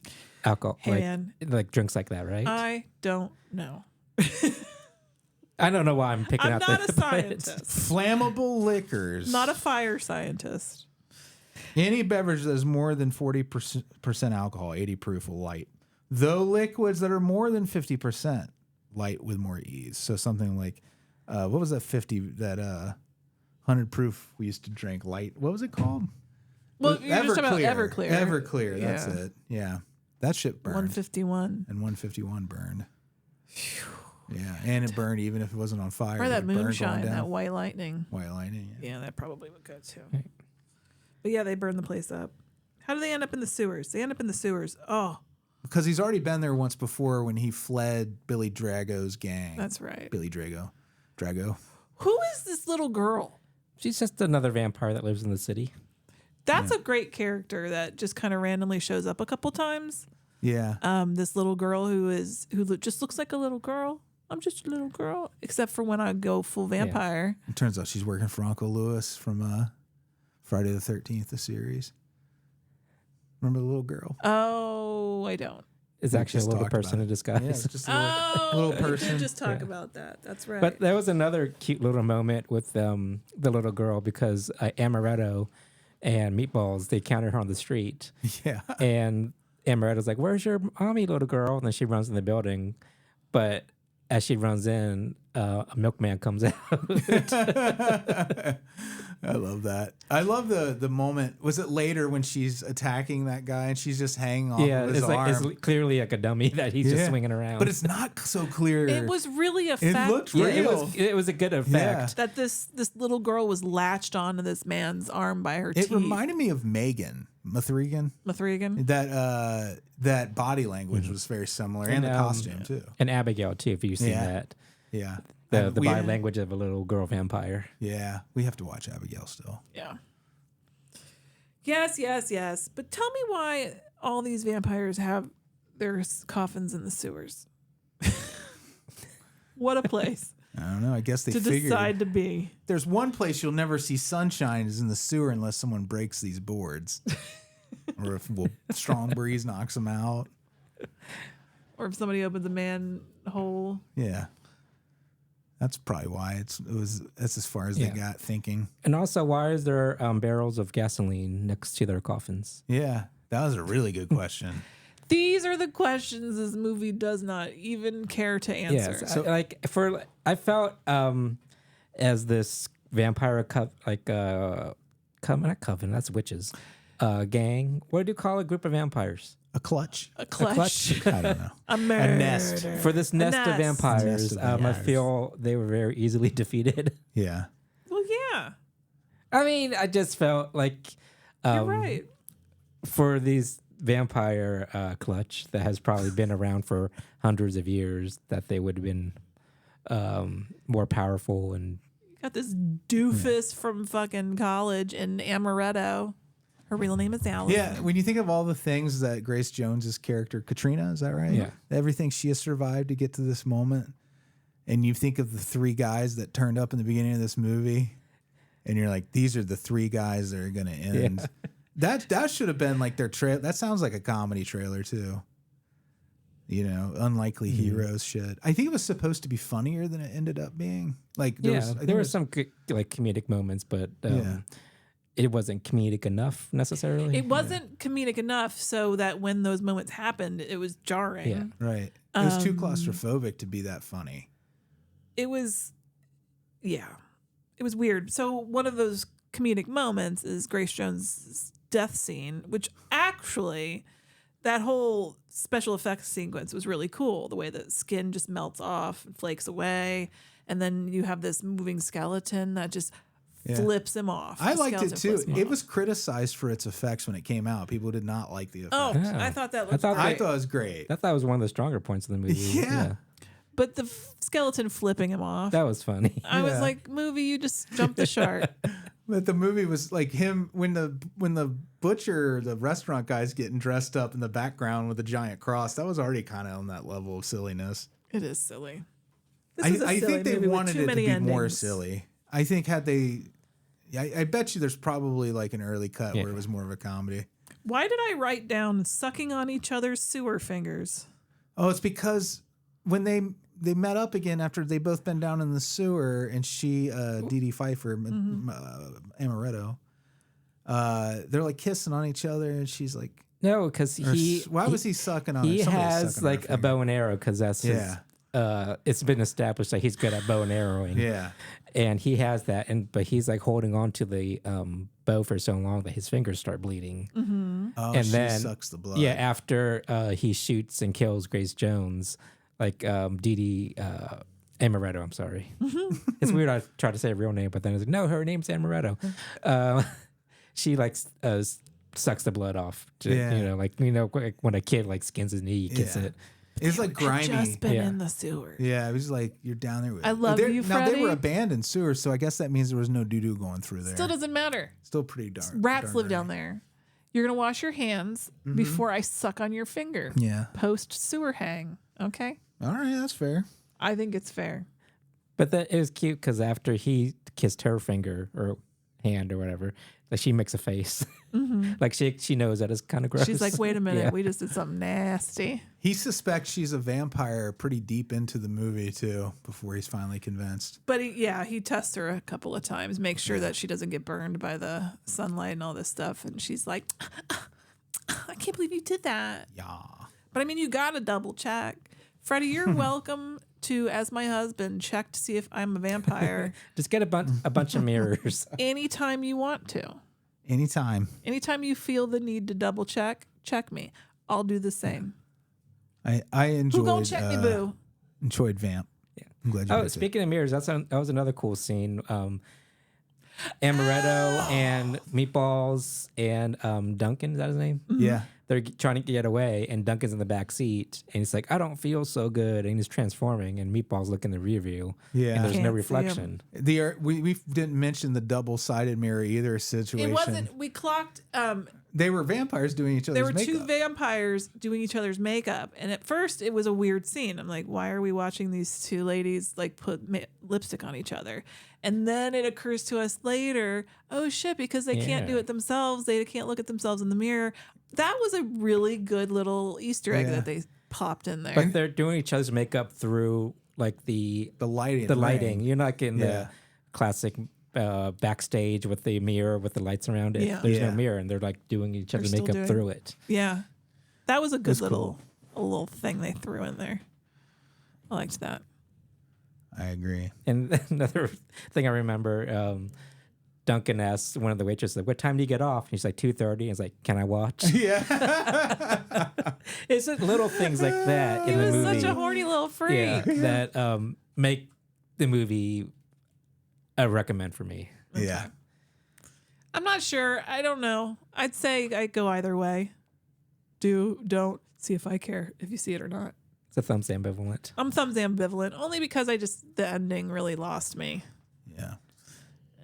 alcohol, Hey, like, man. like drinks like that, right? I don't know. I don't know why I'm picking I'm out not the a scientist. Flammable liquors. Not a fire scientist. Any beverage that is more than 40% alcohol, 80 proof, will light. Though liquids that are more than 50% light with more ease. So something like, what was that 100 proof we used to drink light? What was it called? Well, you're just talking about Everclear. Everclear, that's Yeah. it. Yeah. That shit burned. 151. And 151 burned. Yeah, and it burned even if it wasn't on fire. Or that it burned going moonshine, down. that white lightning. White lightning. Yeah. Yeah, that probably would go too. But yeah, they burned the place up. How do they end up in the sewers? They end up in the sewers. Oh, Because he's already been there once before when he fled Billy Drago's gang. that's right. Billy Drago. Drago. Who is this little girl? She's just another vampire that lives in the city. That's a great character that just kind of randomly shows up a couple times. Yeah. This little girl who just looks like a little girl. I'm just a little girl, except for when I go full vampire. It turns out she's working for Uncle Lewis from Friday the 13th, the series. Remember the little girl? Oh, I don't. It's actually a just little talked about person in it. disguise. Yeah, it's just a Oh, little you person. did just talk about that. That's right. But there was another cute little moment with the little girl because Amaretto and Meatballs, they counted her on the street. Yeah. And Amaretto's like, "Where's your mommy, little girl?" And then she runs in the building. But as she runs in, a milkman comes out. I love that. I love the moment. Was it later when she's attacking that guy and she's just hanging off Yeah, of his it's arm? like it's clearly like a dummy that he's just swinging around. But it's not so clear. it was really a It fact looked yeah, real. it was a good effect. that this little girl was latched onto this man's arm by her It teeth. reminded me of Megan Mathregan. Mathregan. That body language was very similar, and the costume too. And Abigail too, if you've seen Yeah. that. Yeah. The We- body language of a little girl vampire. Yeah, we have to watch Abigail still. Yeah. Yes. But tell me why all these vampires have their coffins in the sewers. What a place I don't know. I guess they to figured decide to be. there's one place you'll never see sunshine is in the sewer unless someone breaks these boards, or if strong breeze knocks them out. Or if somebody opens a manhole. Yeah, that's probably why that's as far as they got thinking. And also, why is there barrels of gasoline next to their coffins? Yeah, that was a really good question. These are the questions this movie does not even care to answer. Yes, I felt as this vampire not coven, that's witches, gang. What do you call a group of vampires? A clutch. A clutch. I don't know. A murder. nest. For this nest of nest. vampires, Nest of I vampires. feel they were very easily defeated. Yeah. Well, yeah. I mean, I just felt like You're right. for these vampire clutch that has probably been around for hundreds of years, that they would have been more powerful. And Got this doofus from fucking college in Amaretto. Her real name is Alice. Yeah, when you think of all the things that Grace Jones's character, Katrina, is that right? Yeah. Everything she has survived to get to this moment. And you think of the three guys that turned up in the beginning of this movie, and you're like, these are the three guys that are going to end. That should have been like their trailer. That sounds like a comedy trailer, too. You know, unlikely heroes shit. I think it was supposed to be funnier than it ended up being. Like, there were some like comedic moments, but it wasn't comedic enough necessarily. It wasn't comedic enough so that when those moments happened, it was jarring. Yeah. Right. It was too claustrophobic to be that funny. It was weird. So one of those comedic moments is Grace Jones' death scene, which actually, that whole special effects sequence was really cool. The way that skin just melts off and flakes away. And then you have this moving skeleton that just flips him off. I The liked it skeleton too. flips him It off. was criticized for its effects when it came out. People did not like the effects. Oh, Yeah. I thought that I looked thought I they- thought it was great. I thought it was one of the stronger points of the movie. Yeah. But the skeleton flipping him off. That was funny. I was Yeah. like, movie, you just jumped the shark. But the movie was like him when the butcher, the restaurant guy's getting dressed up in the background with a giant cross. That was already kind of on that level of silliness. It is silly. I think they wanted it to be more endings. silly. I think had they, I bet you there's probably like an early cut where it was more of a comedy. Why did I write down sucking on each other's sewer fingers? Oh, it's because when they met up again after they both been down in the sewer, and she, Dee Dee Pfeiffer, Amaretto, they're like kissing on each other, and she's like, No, because why was he sucking on her? He Somebody was has sucking on her like a finger. bow and arrow because that's his. It's been established that he's good at bow and arrowing. Yeah. And he has that, but he's like holding on to the bow for so long that his fingers start bleeding. Mm-hmm. Oh, And she then sucks the blood. Yeah, after he shoots and kills Grace Jones, like Dee Dee Amaretto. I'm sorry. It's weird. I tried to say her real name, but then it's like, no, her name's Amaretto. She like sucks the blood off. Like when a kid like skins his knee, gets it. It's like grimy. Just been in the sewer. Yeah, it was like you're down there with. I love you, Now Freddy. they were abandoned sewers, so I guess that means there was no doo doo going through there. Still doesn't matter. Still pretty dark. Rats live down there. You're gonna wash your hands before I suck on your finger. Yeah. Post sewer hang. Okay. All right, that's fair. I think it's fair. But it was cute because after he kissed her finger or hand or whatever, like she makes a face. Like she knows that it's kind of gross. She's like, wait a minute, Yeah. we just did something nasty. He suspects she's a vampire pretty deep into the movie too, before he's finally convinced. But he tests her a couple of times, makes sure that she doesn't get burned by the sunlight and all this stuff. And she's like, I can't believe you did that. Yeah. But I mean, you got to double check. Freddie, you're welcome to, as my husband, check to see if I'm a vampire Just get a bunch of mirrors. anytime you want to. Anytime. Anytime you feel the need to double check me. I'll do the same. I enjoyed. Who gonna check me, boo? Enjoyed Vamp. Yeah. I'm glad you Oh, liked it. speaking of mirrors, that was another cool scene. Amaretto and Meatballs and Duncan, is that his name? Yeah. They're trying to get away, and Duncan's in the back seat, and he's like, I don't feel so good, and he's transforming, and Meatballs look in the rear view, Yeah. and there's no Can't see reflection. We didn't mention the double-sided mirror either situation. It wasn't. We clocked. They were vampires doing each other's There were makeup. two vampires doing each other's makeup, and at first it was a weird scene. I'm like, why are we watching these two ladies like put lipstick on each other? And then it occurs to us later, oh shit, because they can't do Yeah. it themselves. They can't look at themselves in the mirror. That was a really good little Easter egg Yeah. that they popped in there. But they're doing each other's makeup through like the lighting. lighting. You're not getting Yeah. the classic backstage with the mirror with the lights around it. Yeah. There's Yeah. no mirror, and they're like doing each other's still makeup doing- through it. Yeah, that was a good That's little a little thing they threw in there. I liked that. I agree. And another thing I remember, Duncan asks one of the waitresses, like, what time do you get off? And he's like, 2:30. He's like, can I watch? Yeah. It's just little things like that in He the was movie. such a horny little freak. Yeah, that make the movie a recommend for me. Yeah. I'm not sure. I don't know. I'd say I go either way. Don't see if I care if you see it or not. It's a thumbs ambivalent. I'm thumbs ambivalent only because the ending really lost me. Yeah.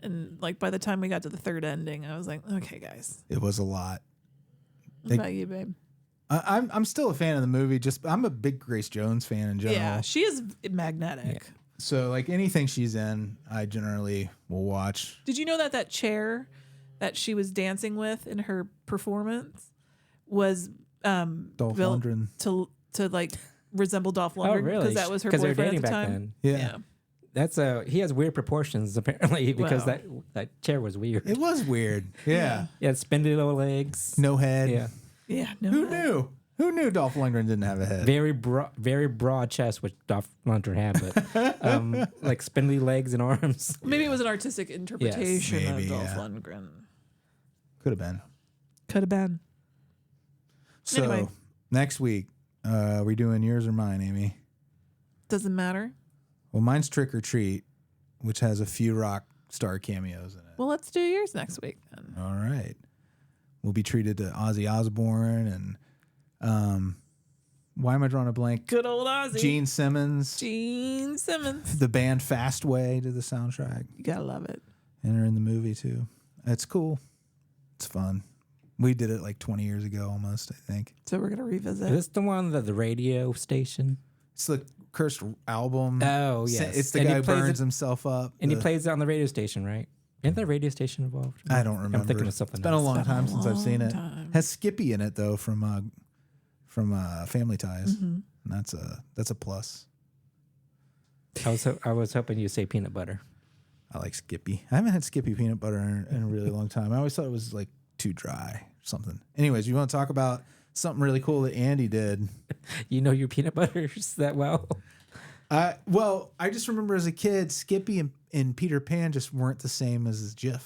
And like by the time we got to the third ending, I was like, okay, guys, It was a lot. what about you, babe? I'm still a fan of the movie. I'm a big Grace Jones fan in general. Yeah, she is magnetic. So like anything she's in, I generally will watch. Did you know that chair that she was dancing with in her performance was Dolph built Lundgren. to like resemble Dolph Lundgren? Oh, really? Because that was her 'Cause they were boyfriend at dating the back time. then. Yeah. He has weird proportions apparently because Wow. that chair was weird. It was weird. Yeah. Yeah, spindly little legs. No head. Yeah, Yeah, no. Who knew? Who knew Dolph Lundgren didn't have a head? very broad chest, which Dolph Lundgren had, but like spindly legs and arms. Maybe it was an artistic interpretation maybe, of Dolph yeah. Lundgren. Could have been. Could have been. So Anyway. next week, we doing yours or mine, Amy? Doesn't matter. Well, mine's Trick or Treat, which has a few rock star cameos in it. Well, let's do yours next week then. All right. We'll be treated to Ozzy Osbourne and why am I drawing a blank? Good old Ozzy. Gene Simmons. Gene Simmons. The band Fastway to the soundtrack. You gotta love it. And they're in the movie too. It's cool. It's fun. We did it like 20 years ago almost, I think. So we're gonna revisit. Is this the one that the radio station? It's the cursed album. Oh, yes. It's the And guy he who plays burns it- himself up. And he The- plays it on the radio station, right? Isn't the radio station involved? I don't remember. I'm thinking of something It's been a else. long been a time since I've seen long it. time. Has Skippy in it though from Family Ties. Mm-hmm. And that's a plus. I was hoping you'd say peanut butter. I like Skippy. I haven't had Skippy peanut butter in a really long time. I always thought it was like too dry or something. Anyways, you want to talk about something really cool that Andy did? You know your peanut butters that well? Well, I just remember as a kid, Skippy and Peter Pan just weren't the same as Jif.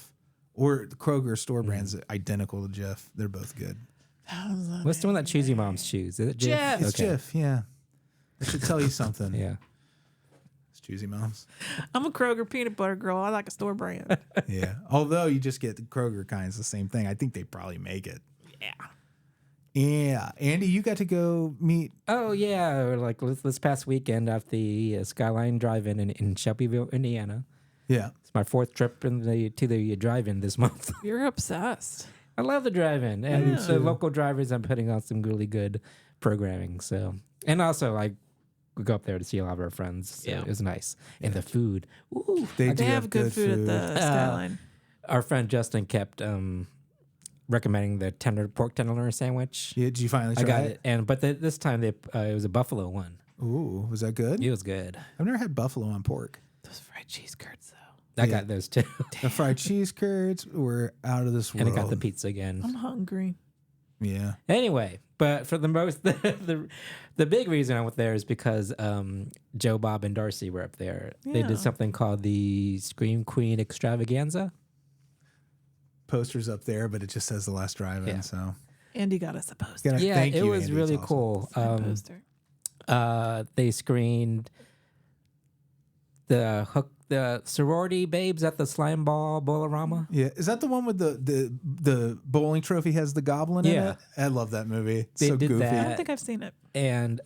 Or the Kroger store brand's identical to Jif. They're both good. What's the one that Cheesy Moms choose? Is it Jif? Jif. It's Jif, yeah. I should tell you something. Yeah. It's Juicy Moms. I'm a Kroger peanut butter girl. I like a store brand. Yeah. Although you just get the Kroger kind, it's the same thing. I think they probably make it. Yeah. Yeah. Andy, you got to go meet. Oh yeah, like this past weekend at the Skyline Drive-In in Shelbyville, Indiana. Yeah. It's my 4th trip to the drive-in this month. You're obsessed. I love the drive-in, and the local drivers. I'm putting on some really good programming. So, and also like we go up there to see a lot of our friends. So it was nice, and the food. Ooh, They They have good food at the Skyline. our friend Justin kept recommending the pork tenderloin sandwich. Yeah, did you finally try I got it? it, and this time it was a buffalo one. Ooh, was that good? It was good. I've never had buffalo on pork. Those fried cheese curds, though. I got those too, The fried cheese curds were out of this world. and I got the pizza again. I'm hungry. Yeah. Anyway, but for the most, the big reason I went there is because Joe, Bob, and Darcy were up there. They Yeah. did something called the Scream Queen Extravaganza. Posters up there, but it just says the last drive-in. Yeah. So Andy got us a poster. gotta Yeah, thank it you, was Andy. really It's awesome. cool. Poster. They screened the sorority babes at the slime ball Bolorama. Yeah, is that the one with the bowling trophy has the goblin in Yeah. it? I love that movie. It's They so did goofy. I that. don't think I've seen it. And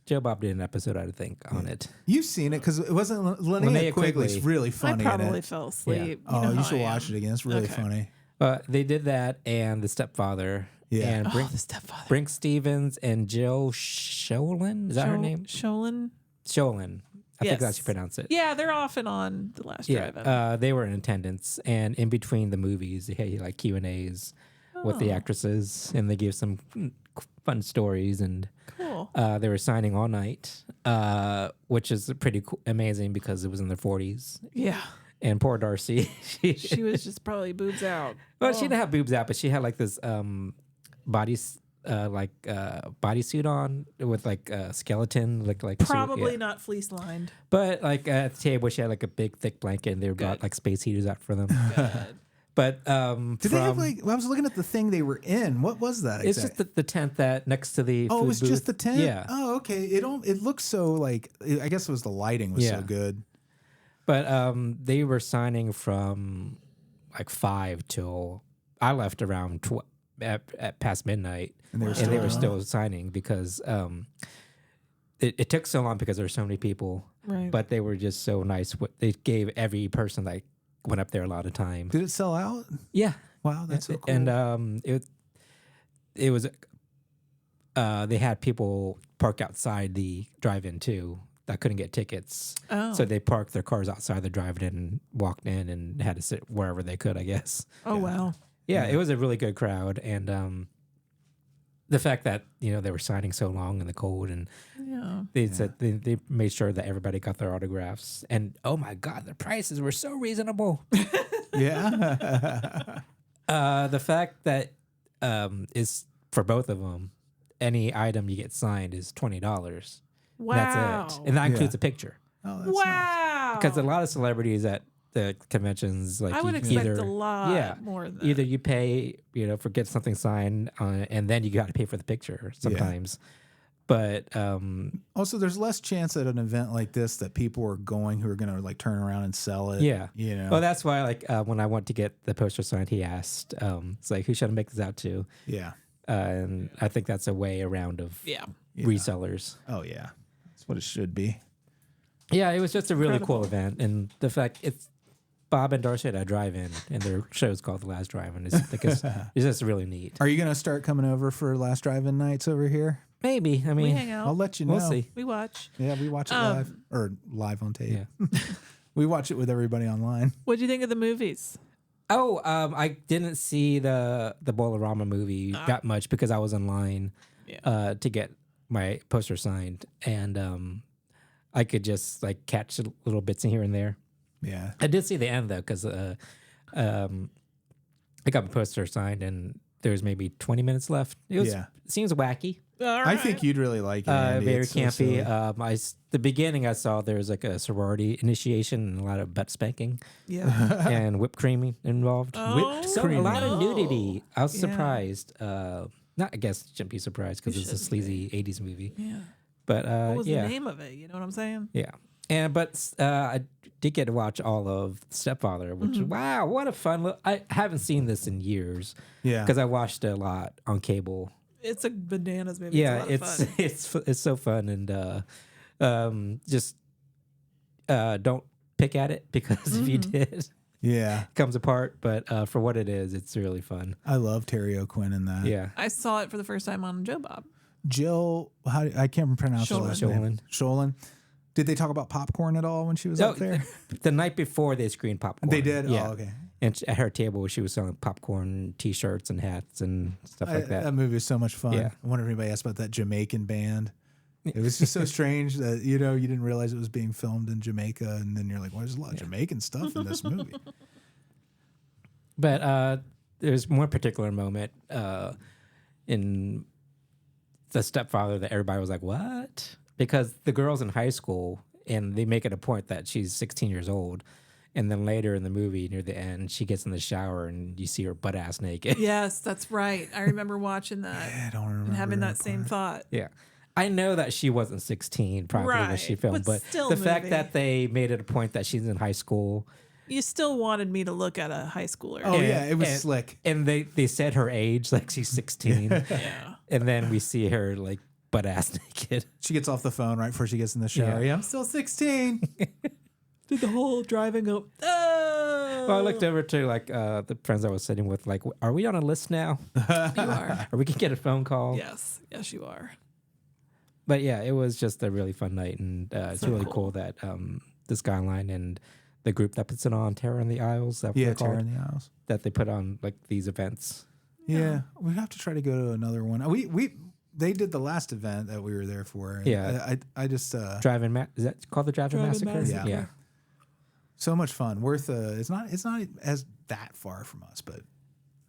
Joe Bob did an episode, I think, on it. You've seen it because it wasn't Linnea Linnea Quigley's Quigley. really funny I in probably it. fell asleep. Oh, know you how should I watch am. it again. It's really Okay. funny. They did that and the stepfather. Yeah. And Oh, the stepfather. Brink Stevens and Jill Sholin. Is that her name? Sholin. Sholin. I think Yes. that's how you pronounce it. Yeah, they're often on the last drive-in. They were in attendance, and in between the movies, they had like Q&As with the actresses, and they gave some fun stories, and Cool. they were signing all night, which is pretty amazing because it was in their 40s. Yeah. And poor Darcy, She was just probably boobs out. well, she didn't have boobs out, but she had like this bodysuit on with like a skeleton, like Probably yeah. not fleece lined. But like at the table, she had like a big thick blanket, and they brought like space heaters out for them. But Did they have like? I was looking at the thing they were in. What was that? it's just the tent that next to the. Oh, food it was booth. just the tent. Yeah. Oh, okay. It looks so like. I guess it was the lighting was so Yeah. good. But they were signing from like 5 till I left around at past midnight, and they were still signing because it took so long because there were so many people. Right. But they were just so nice. They gave every person that went up there a lot of time. Did it sell out? Yeah. Wow, that's so cool. And it was they had people park outside the drive-in too that couldn't get tickets. Oh. So they parked their cars outside the drive-in and walked in and had to sit wherever they could, I guess. Oh, wow. Yeah, it was a really good crowd, and the fact that they were signing so long in the cold, and Yeah. they said they made sure that everybody got their autographs, and oh my god, the prices were so reasonable. Yeah. The fact that is for both of them, any item you get signed is $20. Wow. That's it, and that includes a picture. Oh, that's nice. Wow. Because a lot of celebrities at the conventions, like I would you expect either, a lot more than that. either you pay, for get something signed, and then you got to pay for the picture sometimes. But Also, there's less chance at an event like this that people are going who are going to like turn around and sell it. yeah, Well, that's why like when I went to get the poster signed, he asked, it's like, who should I make this out to? yeah. And I think that's a way around of resellers. Oh, yeah. That's what it should be. Yeah, it was just a really cool event, and the fact it's Bob and Darcy at a drive-in, and their show's called The Last Drive-In. It's just really neat. Are you going to start coming over for last drive-in nights over here? Maybe. I we mean, hang out. I'll let you know. we'll see. We watch. Yeah, we watch it live or live on tape. Yeah. We watch it with everybody online. What do you think of the movies? Oh, I didn't see the Bolorama movie that much because I was in line to get my poster signed, and I could just like catch little bits in here and there. Yeah. I did see the end though because I got my poster signed and there's maybe 20 minutes left. It seems wacky. I think you'd really like it. Andy. Very It's so campy. silly. The beginning I saw there was like a sorority initiation and a lot of butt spanking. Yeah. And whipped cream involved. Oh, So a lot of nudity. I was Yeah. surprised. Not, I guess, shouldn't be surprised because it's a shouldn't sleazy 80s movie. Yeah. But What was yeah, the name of it? You know what I'm saying? yeah. But I did get to watch all of Stepfather, which wow, what a fun! I haven't seen this in years. Yeah. because I watched it a lot on cable. It's a bananas movie. Yeah, it's a lot of fun. it's so fun just don't pick at it because if you did, Yeah. it comes apart. But for what it is, it's really fun. I love Terry O'Quinn in that. Yeah, I saw it for the first time on Joe Bob. Jill, I can't pronounce the last name. Sholin. Did they talk about popcorn at all when she was up there? The night before they screened popcorn. They did? Yeah. Oh, okay. And at her table, she was selling popcorn, T-shirts, and hats and stuff like that. That movie was so much fun. Yeah. I wonder if anybody asked about that Jamaican band. It was just so strange that, you didn't realize it was being filmed in Jamaica. And then you're like, well, there's a lot of Jamaican stuff in this movie. But there's one particular moment in The Stepfather that everybody was like, what? Because the girl's in high school and they make it a point that she's 16 years old. And then later in the movie, near the end, she gets in the shower and you see her butt ass naked. Yes, that's right. I remember watching that I don't remember. and having that same thought. Yeah. I know that she wasn't 16 probably when she Right, filmed, but but still the fact movie. that they made it a point that she's in high school. You still wanted me to look at a high schooler. Oh, yeah. It was slick. And they said her age, like she's 16. Yeah. And then we see her like butt ass naked. She gets off the phone right before she gets in the shower. Yeah, I'm still 16. Did the whole driving go, oh. Well, I looked over to like the friends I was sitting with, like, are we on a list now? You are. Or we can get a phone call? Yes. Yes, you are. But yeah, it was just a really fun night. And it's really cool that the Skyline and the group that puts it on, Terror in the Isles, that Yeah, Terror in the Isles. that they put on like these events. Yeah, we have to try to go to another one. They did the last event that we were there for. Yeah. I just Driving is that called the Driving Driving Massacre? Massacre. Yeah. so much fun. Worth it's not as that far from us, but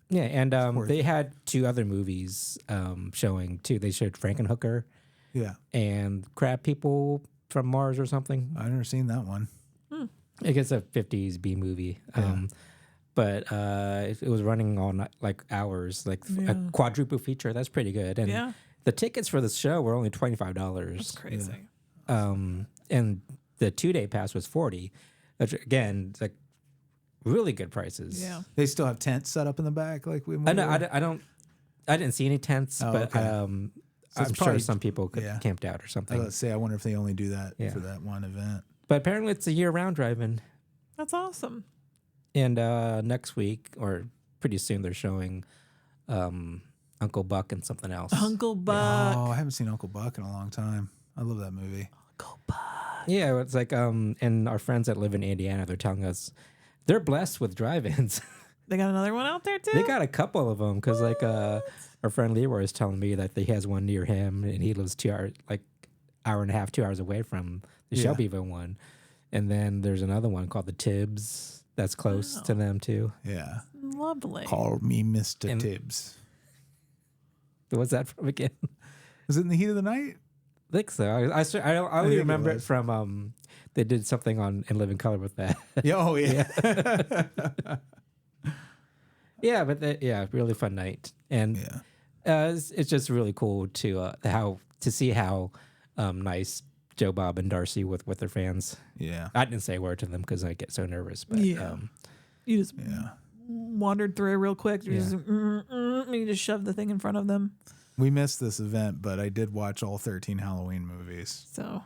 Yeah, and worth they had two other movies showing too. They showed Frankenhooker yeah, and Crab People from Mars or something. I've never seen that one. I guess a 50s B movie. But it was running all night, like hours, like a quadruple feature. That's pretty good. And Yeah. the tickets for the show were only $25. That's crazy. And the 2-day pass was $40. Which again, like really good prices. Yeah. They still have tents set up in the back, like we. I know. I didn't see any tents, Oh, but okay. I'm it's sure probably- some people could yeah. camped out or I something. was say, I wonder if they only do that Yeah. for that one event. But apparently, it's a year-round drive-in. That's awesome. And next week, or pretty soon, they're showing Uncle Buck and something else. Uncle Buck. Oh, I haven't seen Uncle Buck in a long time. I love that movie. Uncle Buck. Yeah, it's like and our friends that live in Indiana, they're telling us they're blessed with drive-ins. They got another one out there too? They got a couple of them because like our friend Leroy is telling me that he has one near him, and he lives 2 hours, like hour and a half, 2 hours away from the Yeah. Shelbyville one. And then there's another one called the Tibbs that's close to them too. Yeah. Lovely. Call me Mr. And- Tibbs. What's that from again? Was it In the Heat of the Night? I think so. I only think it remember it was. from they did something on In Living Color with that. Yeah. Oh, yeah. Yeah, but really fun night, and Yeah. it's just really cool to see how nice Joe Bob and Darcy with their fans. Yeah. I didn't say a word to them because I get so nervous, but Yeah. You just Yeah. wandered through it real quick. You just, you just shoved the thing in front of them. We missed this event, but I did watch all 13 Halloween movies. So,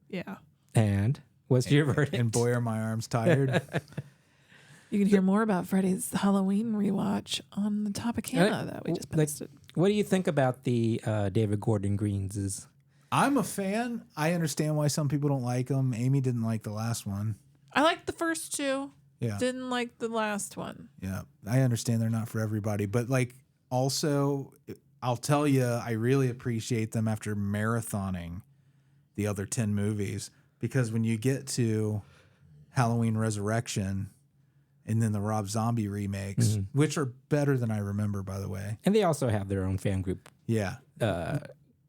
yeah. and what's your verdict? And boy, are my arms tired. You can hear more about Freddy's Halloween rewatch on the Topicana that we just posted. What do you think about the David Gordon Greens? I'm a fan. I understand why some people don't like them. Amy didn't like the last one. I liked the first two. Yeah. Didn't like the last one. Yeah. I understand they're not for everybody, but like also I'll tell you, I really appreciate them after marathoning the other 10 movies, because when you get to Halloween Resurrection and then the Rob Zombie remakes, which are better than I remember, by the way. And they also have their own fan group Yeah.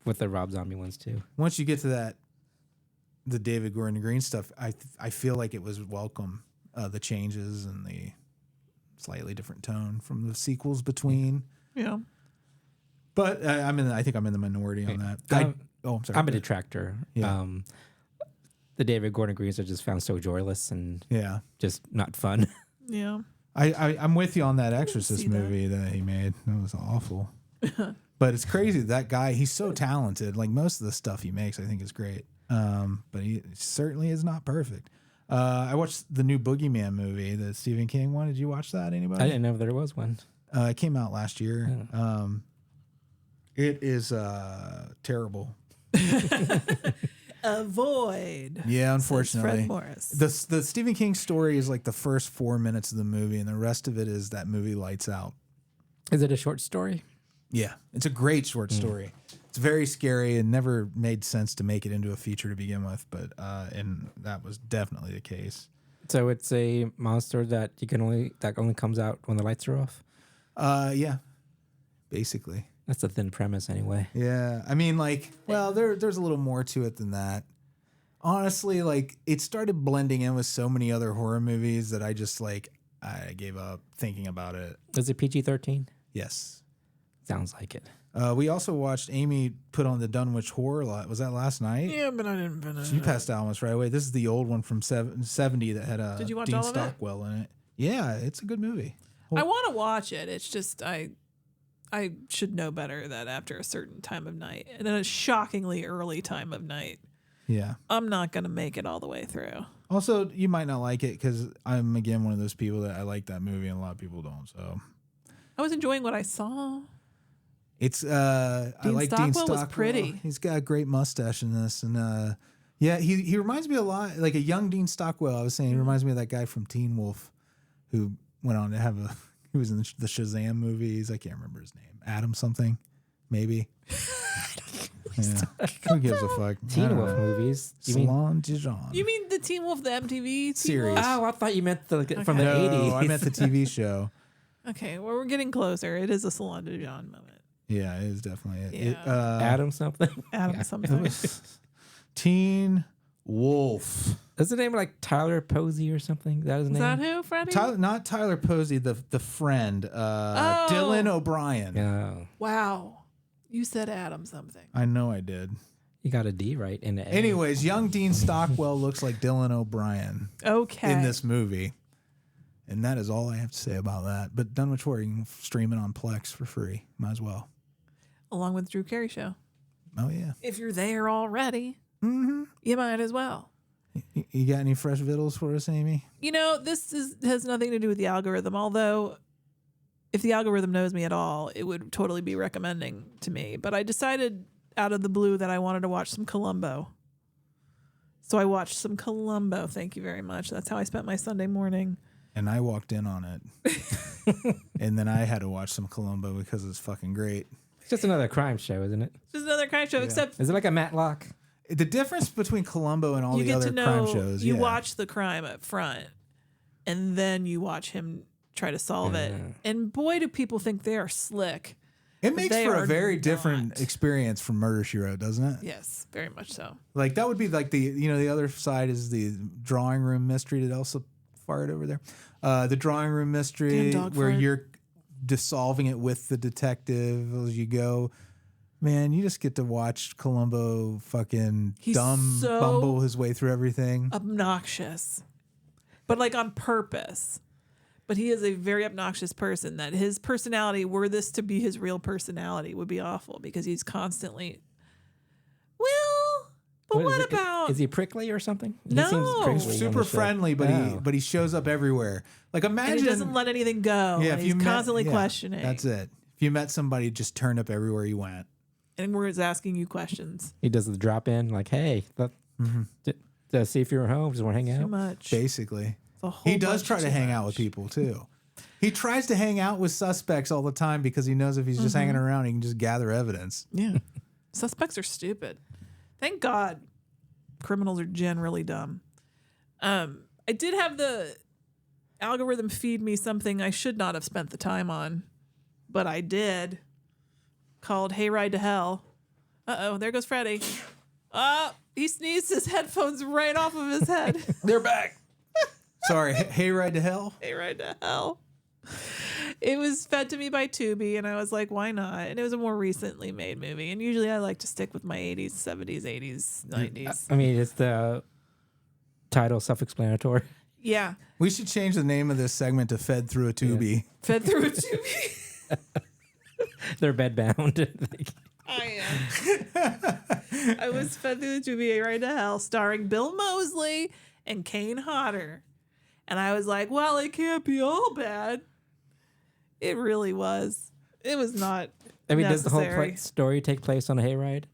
with the Rob Zombie ones too. Once you get to that, the David Gordon Green stuff, I feel like it was welcome. The changes and the slightly different tone from the sequels between. Yeah. But I think I'm in the minority on that. Oh, I'm sorry. I'm a detractor. Yeah. The David Gordon Greens I just found so joyless and Yeah. just not fun. Yeah. I'm with you on that Exorcist see that. movie that he made. That was awful. But it's crazy that guy. He's so talented. Like most of the stuff he makes, I think is great. But he certainly is not perfect. I watched the new Boogeyman movie, the Stephen King one. Did you watch that? Anybody? I didn't know there was one. It came out last year. It is terrible. Avoid. Yeah, says unfortunately. Fred Morris. The Stephen King story is like the first 4 minutes of the movie, and the rest of it is that movie lights out. Is it a short story? Yeah, it's a great short story. It's very scary and never made sense to make it into a feature to begin with, but and that was definitely the case. So it's a monster that only comes out when the lights are off? Yeah, basically. That's a thin premise anyway. Yeah, I mean, like, well, there's a little more to it than that. Honestly, like, it started blending in with so many other horror movies that I just, like, I gave up thinking about it. Is it PG-13? Yes. Sounds like it. We also watched Amy put on the Dunwich Horror lot. Was that last night? Yeah, but I didn't finish. She passed out almost right away. This is the old one from 70 that had Did you watch Dean all of it? Stockwell in it. Yeah, it's a good movie. I want to watch it. It's just I should know better that after a certain time of night, and then a shockingly early time of night, Yeah. I'm not going to make it all the way through. Also, you might not like it because I'm, again, one of those people that I like that movie and a lot of people don't. So I was enjoying what I saw. it's, I like Dean Stockwell was Stockwell. pretty. He's got a great mustache in this. And yeah, he reminds me a lot, like a young Dean Stockwell. I was saying, he reminds me of that guy from Teen Wolf who went on to have he was in the Shazam movies. I can't remember his name. Adam something, maybe. Yeah. Who gives a fuck? I Teen don't Wolf know. movies. You mean? Salon Dijon. You mean the Teen Wolf, the MTV Teen Series. Wolf? Oh, I thought you meant from the No, 80s. I meant the TV show. Okay, well, we're getting closer. It is a Salon de Jean moment. Yeah, it is definitely it. Yeah. Adam something. Adam something. Teen Wolf. Is the name like Tyler Posey or something? Is that his Is name? that who, Freddy? Not Tyler Posey, the friend. Dylan O'Brien. No. Wow. You said Adam something. I know I did. You got a D right in the A. Anyways, young Dean Stockwell looks like Dylan O'Brien Okay. in this movie. And that is all I have to say about that. But Dunwich Horror, you can stream it on Plex for free. Might as well. Along with Drew Carey Show. Oh, yeah. If you're there already, you might as well. You got any fresh vittles for us, Amy? You know, this has nothing to do with the algorithm, although if the algorithm knows me at all, it would totally be recommending to me. But I decided out of the blue that I wanted to watch some Columbo. So I watched some Columbo. Thank you very much. That's how I spent my Sunday morning. And I walked in on it. And then I had to watch some Columbo because it's fucking great. It's just another crime show, isn't it? Just another crime show, except Is it like a Matlock? The difference between Columbo and all you the get other to know, crime shows. you yeah. watch the crime up front, and then you watch him try to solve it. And boy, do people think they are slick. It makes They for a are very not. different experience from Murder, She Wrote, doesn't it? Yes, very much so. Like that would be like the other side is the drawing room mystery that Elsa fired over there. The drawing room mystery Damn dog where fart. you're dissolving it with the detective as you go. Man, you just get to watch Columbo fucking He's dumb so bumble his way through everything. Obnoxious, but like on purpose. But he is a very obnoxious person. That his personality, were this to be his real personality, would be awful because he's constantly. Well, but what about? Is he prickly or something? He No. seems prickly on the Super show. friendly, but Oh. he shows up everywhere. Like imagine and he doesn't let anything go. yeah, and if he's you met- constantly yeah, questioning. That's it. If you met somebody, just turned up everywhere you went. And we're just asking you questions. He does the drop in, like, hey, see if you're home. Just want to hang Too out. much. Basically. It's a whole He does bunch try too to hang out much. with people too. He tries to hang out with suspects all the time because he knows if he's just hanging around, he can just gather evidence. Yeah. Suspects are stupid. Thank God criminals are generally dumb. I did have the algorithm feed me something I should not have spent the time on, but I did, called Hayride to Hell. Uh-oh, there goes Freddy. He sneezed his headphones right off of his head. They're back. Sorry, Hayride to Hell. Hayride to Hell. It was fed to me by Tubi, and I was like, why not? And it was a more recently made movie. And usually I like to stick with my 80s, 70s, 80s, 90s. I mean, it's the title self-explanatory. Yeah. We should change the name of this segment to Fed Through a Tubi. Fed through a Tubi. They're bedbound. I am. I was fed through the Tubi right to hell, starring Bill Moseley and Kane Hodder. And I was like, well, it can't be all bad. It really was. It was not I mean, does the whole necessary. story take place on a hayride?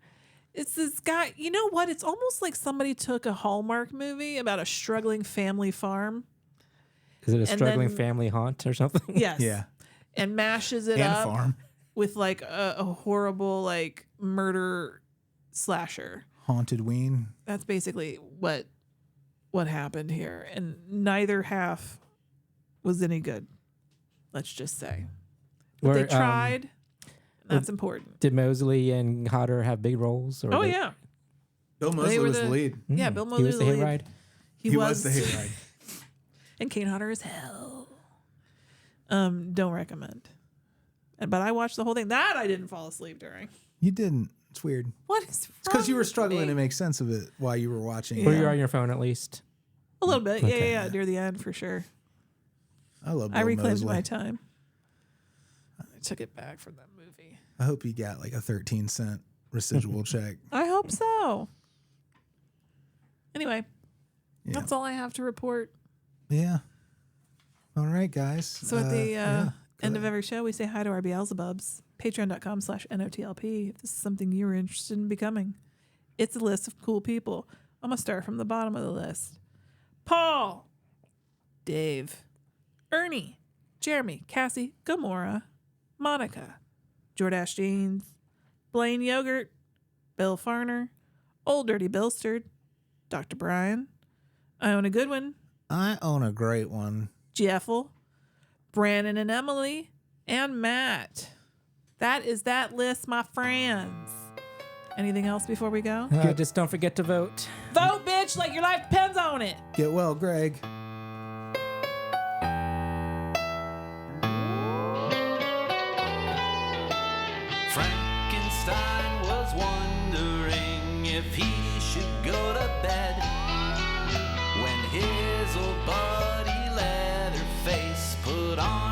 It's this guy. You know what? It's almost like somebody took a Hallmark movie about a struggling family farm. Is it a And struggling then- family haunt or something? Yes. Yeah. And mashes it And up farm. with like a horrible like murder slasher. Haunted Ween. That's basically what happened here. And neither half was any good. Let's just say. But they tried. That's important. Did Moseley and Hodder have big roles? Or Oh, they- yeah. Bill They Moseley were was the the- lead. Yeah, Bill Moseley He was the was the lead. hayride. He was the hayride. And Kane Hodder is hell. Don't recommend. But I watched the whole thing. That I didn't fall asleep during. You didn't. It's weird. What is It's because you were wrong with struggling me? to make sense of it while you were watching. Were it. you on your phone at least? A little bit. Okay. Yeah, near the end for sure. I love Bill I reclaimed Moseley. my time. I took it back from that movie. I hope you got like a 13-cent residual check. I hope so. Anyway, Yeah. that's all I have to report. Yeah. All right, guys. So at the yeah, end of every show, we say hi to our Beelzebubs. Patreon.com/NOTLP if this is something you're interested in becoming. It's a list of cool people. I'm going to start from the bottom of the list. Paul, Dave, Ernie, Jeremy, Cassie, Gamora, Monica, Jordache Jeans, Blayne Yogurt, Bill Fahrner, Old Dirty Billsterd, Dr. Brian, Iona Goodwin, I own a great one. Jeffel, Branan and Emily, and Matt. That is that list, my friends. Anything else before we go? Just don't forget to vote. Vote, bitch, like your life depends on it. Get well, Greg. Frankenstein was wondering if he should go to bed when his old buddy Leatherface put on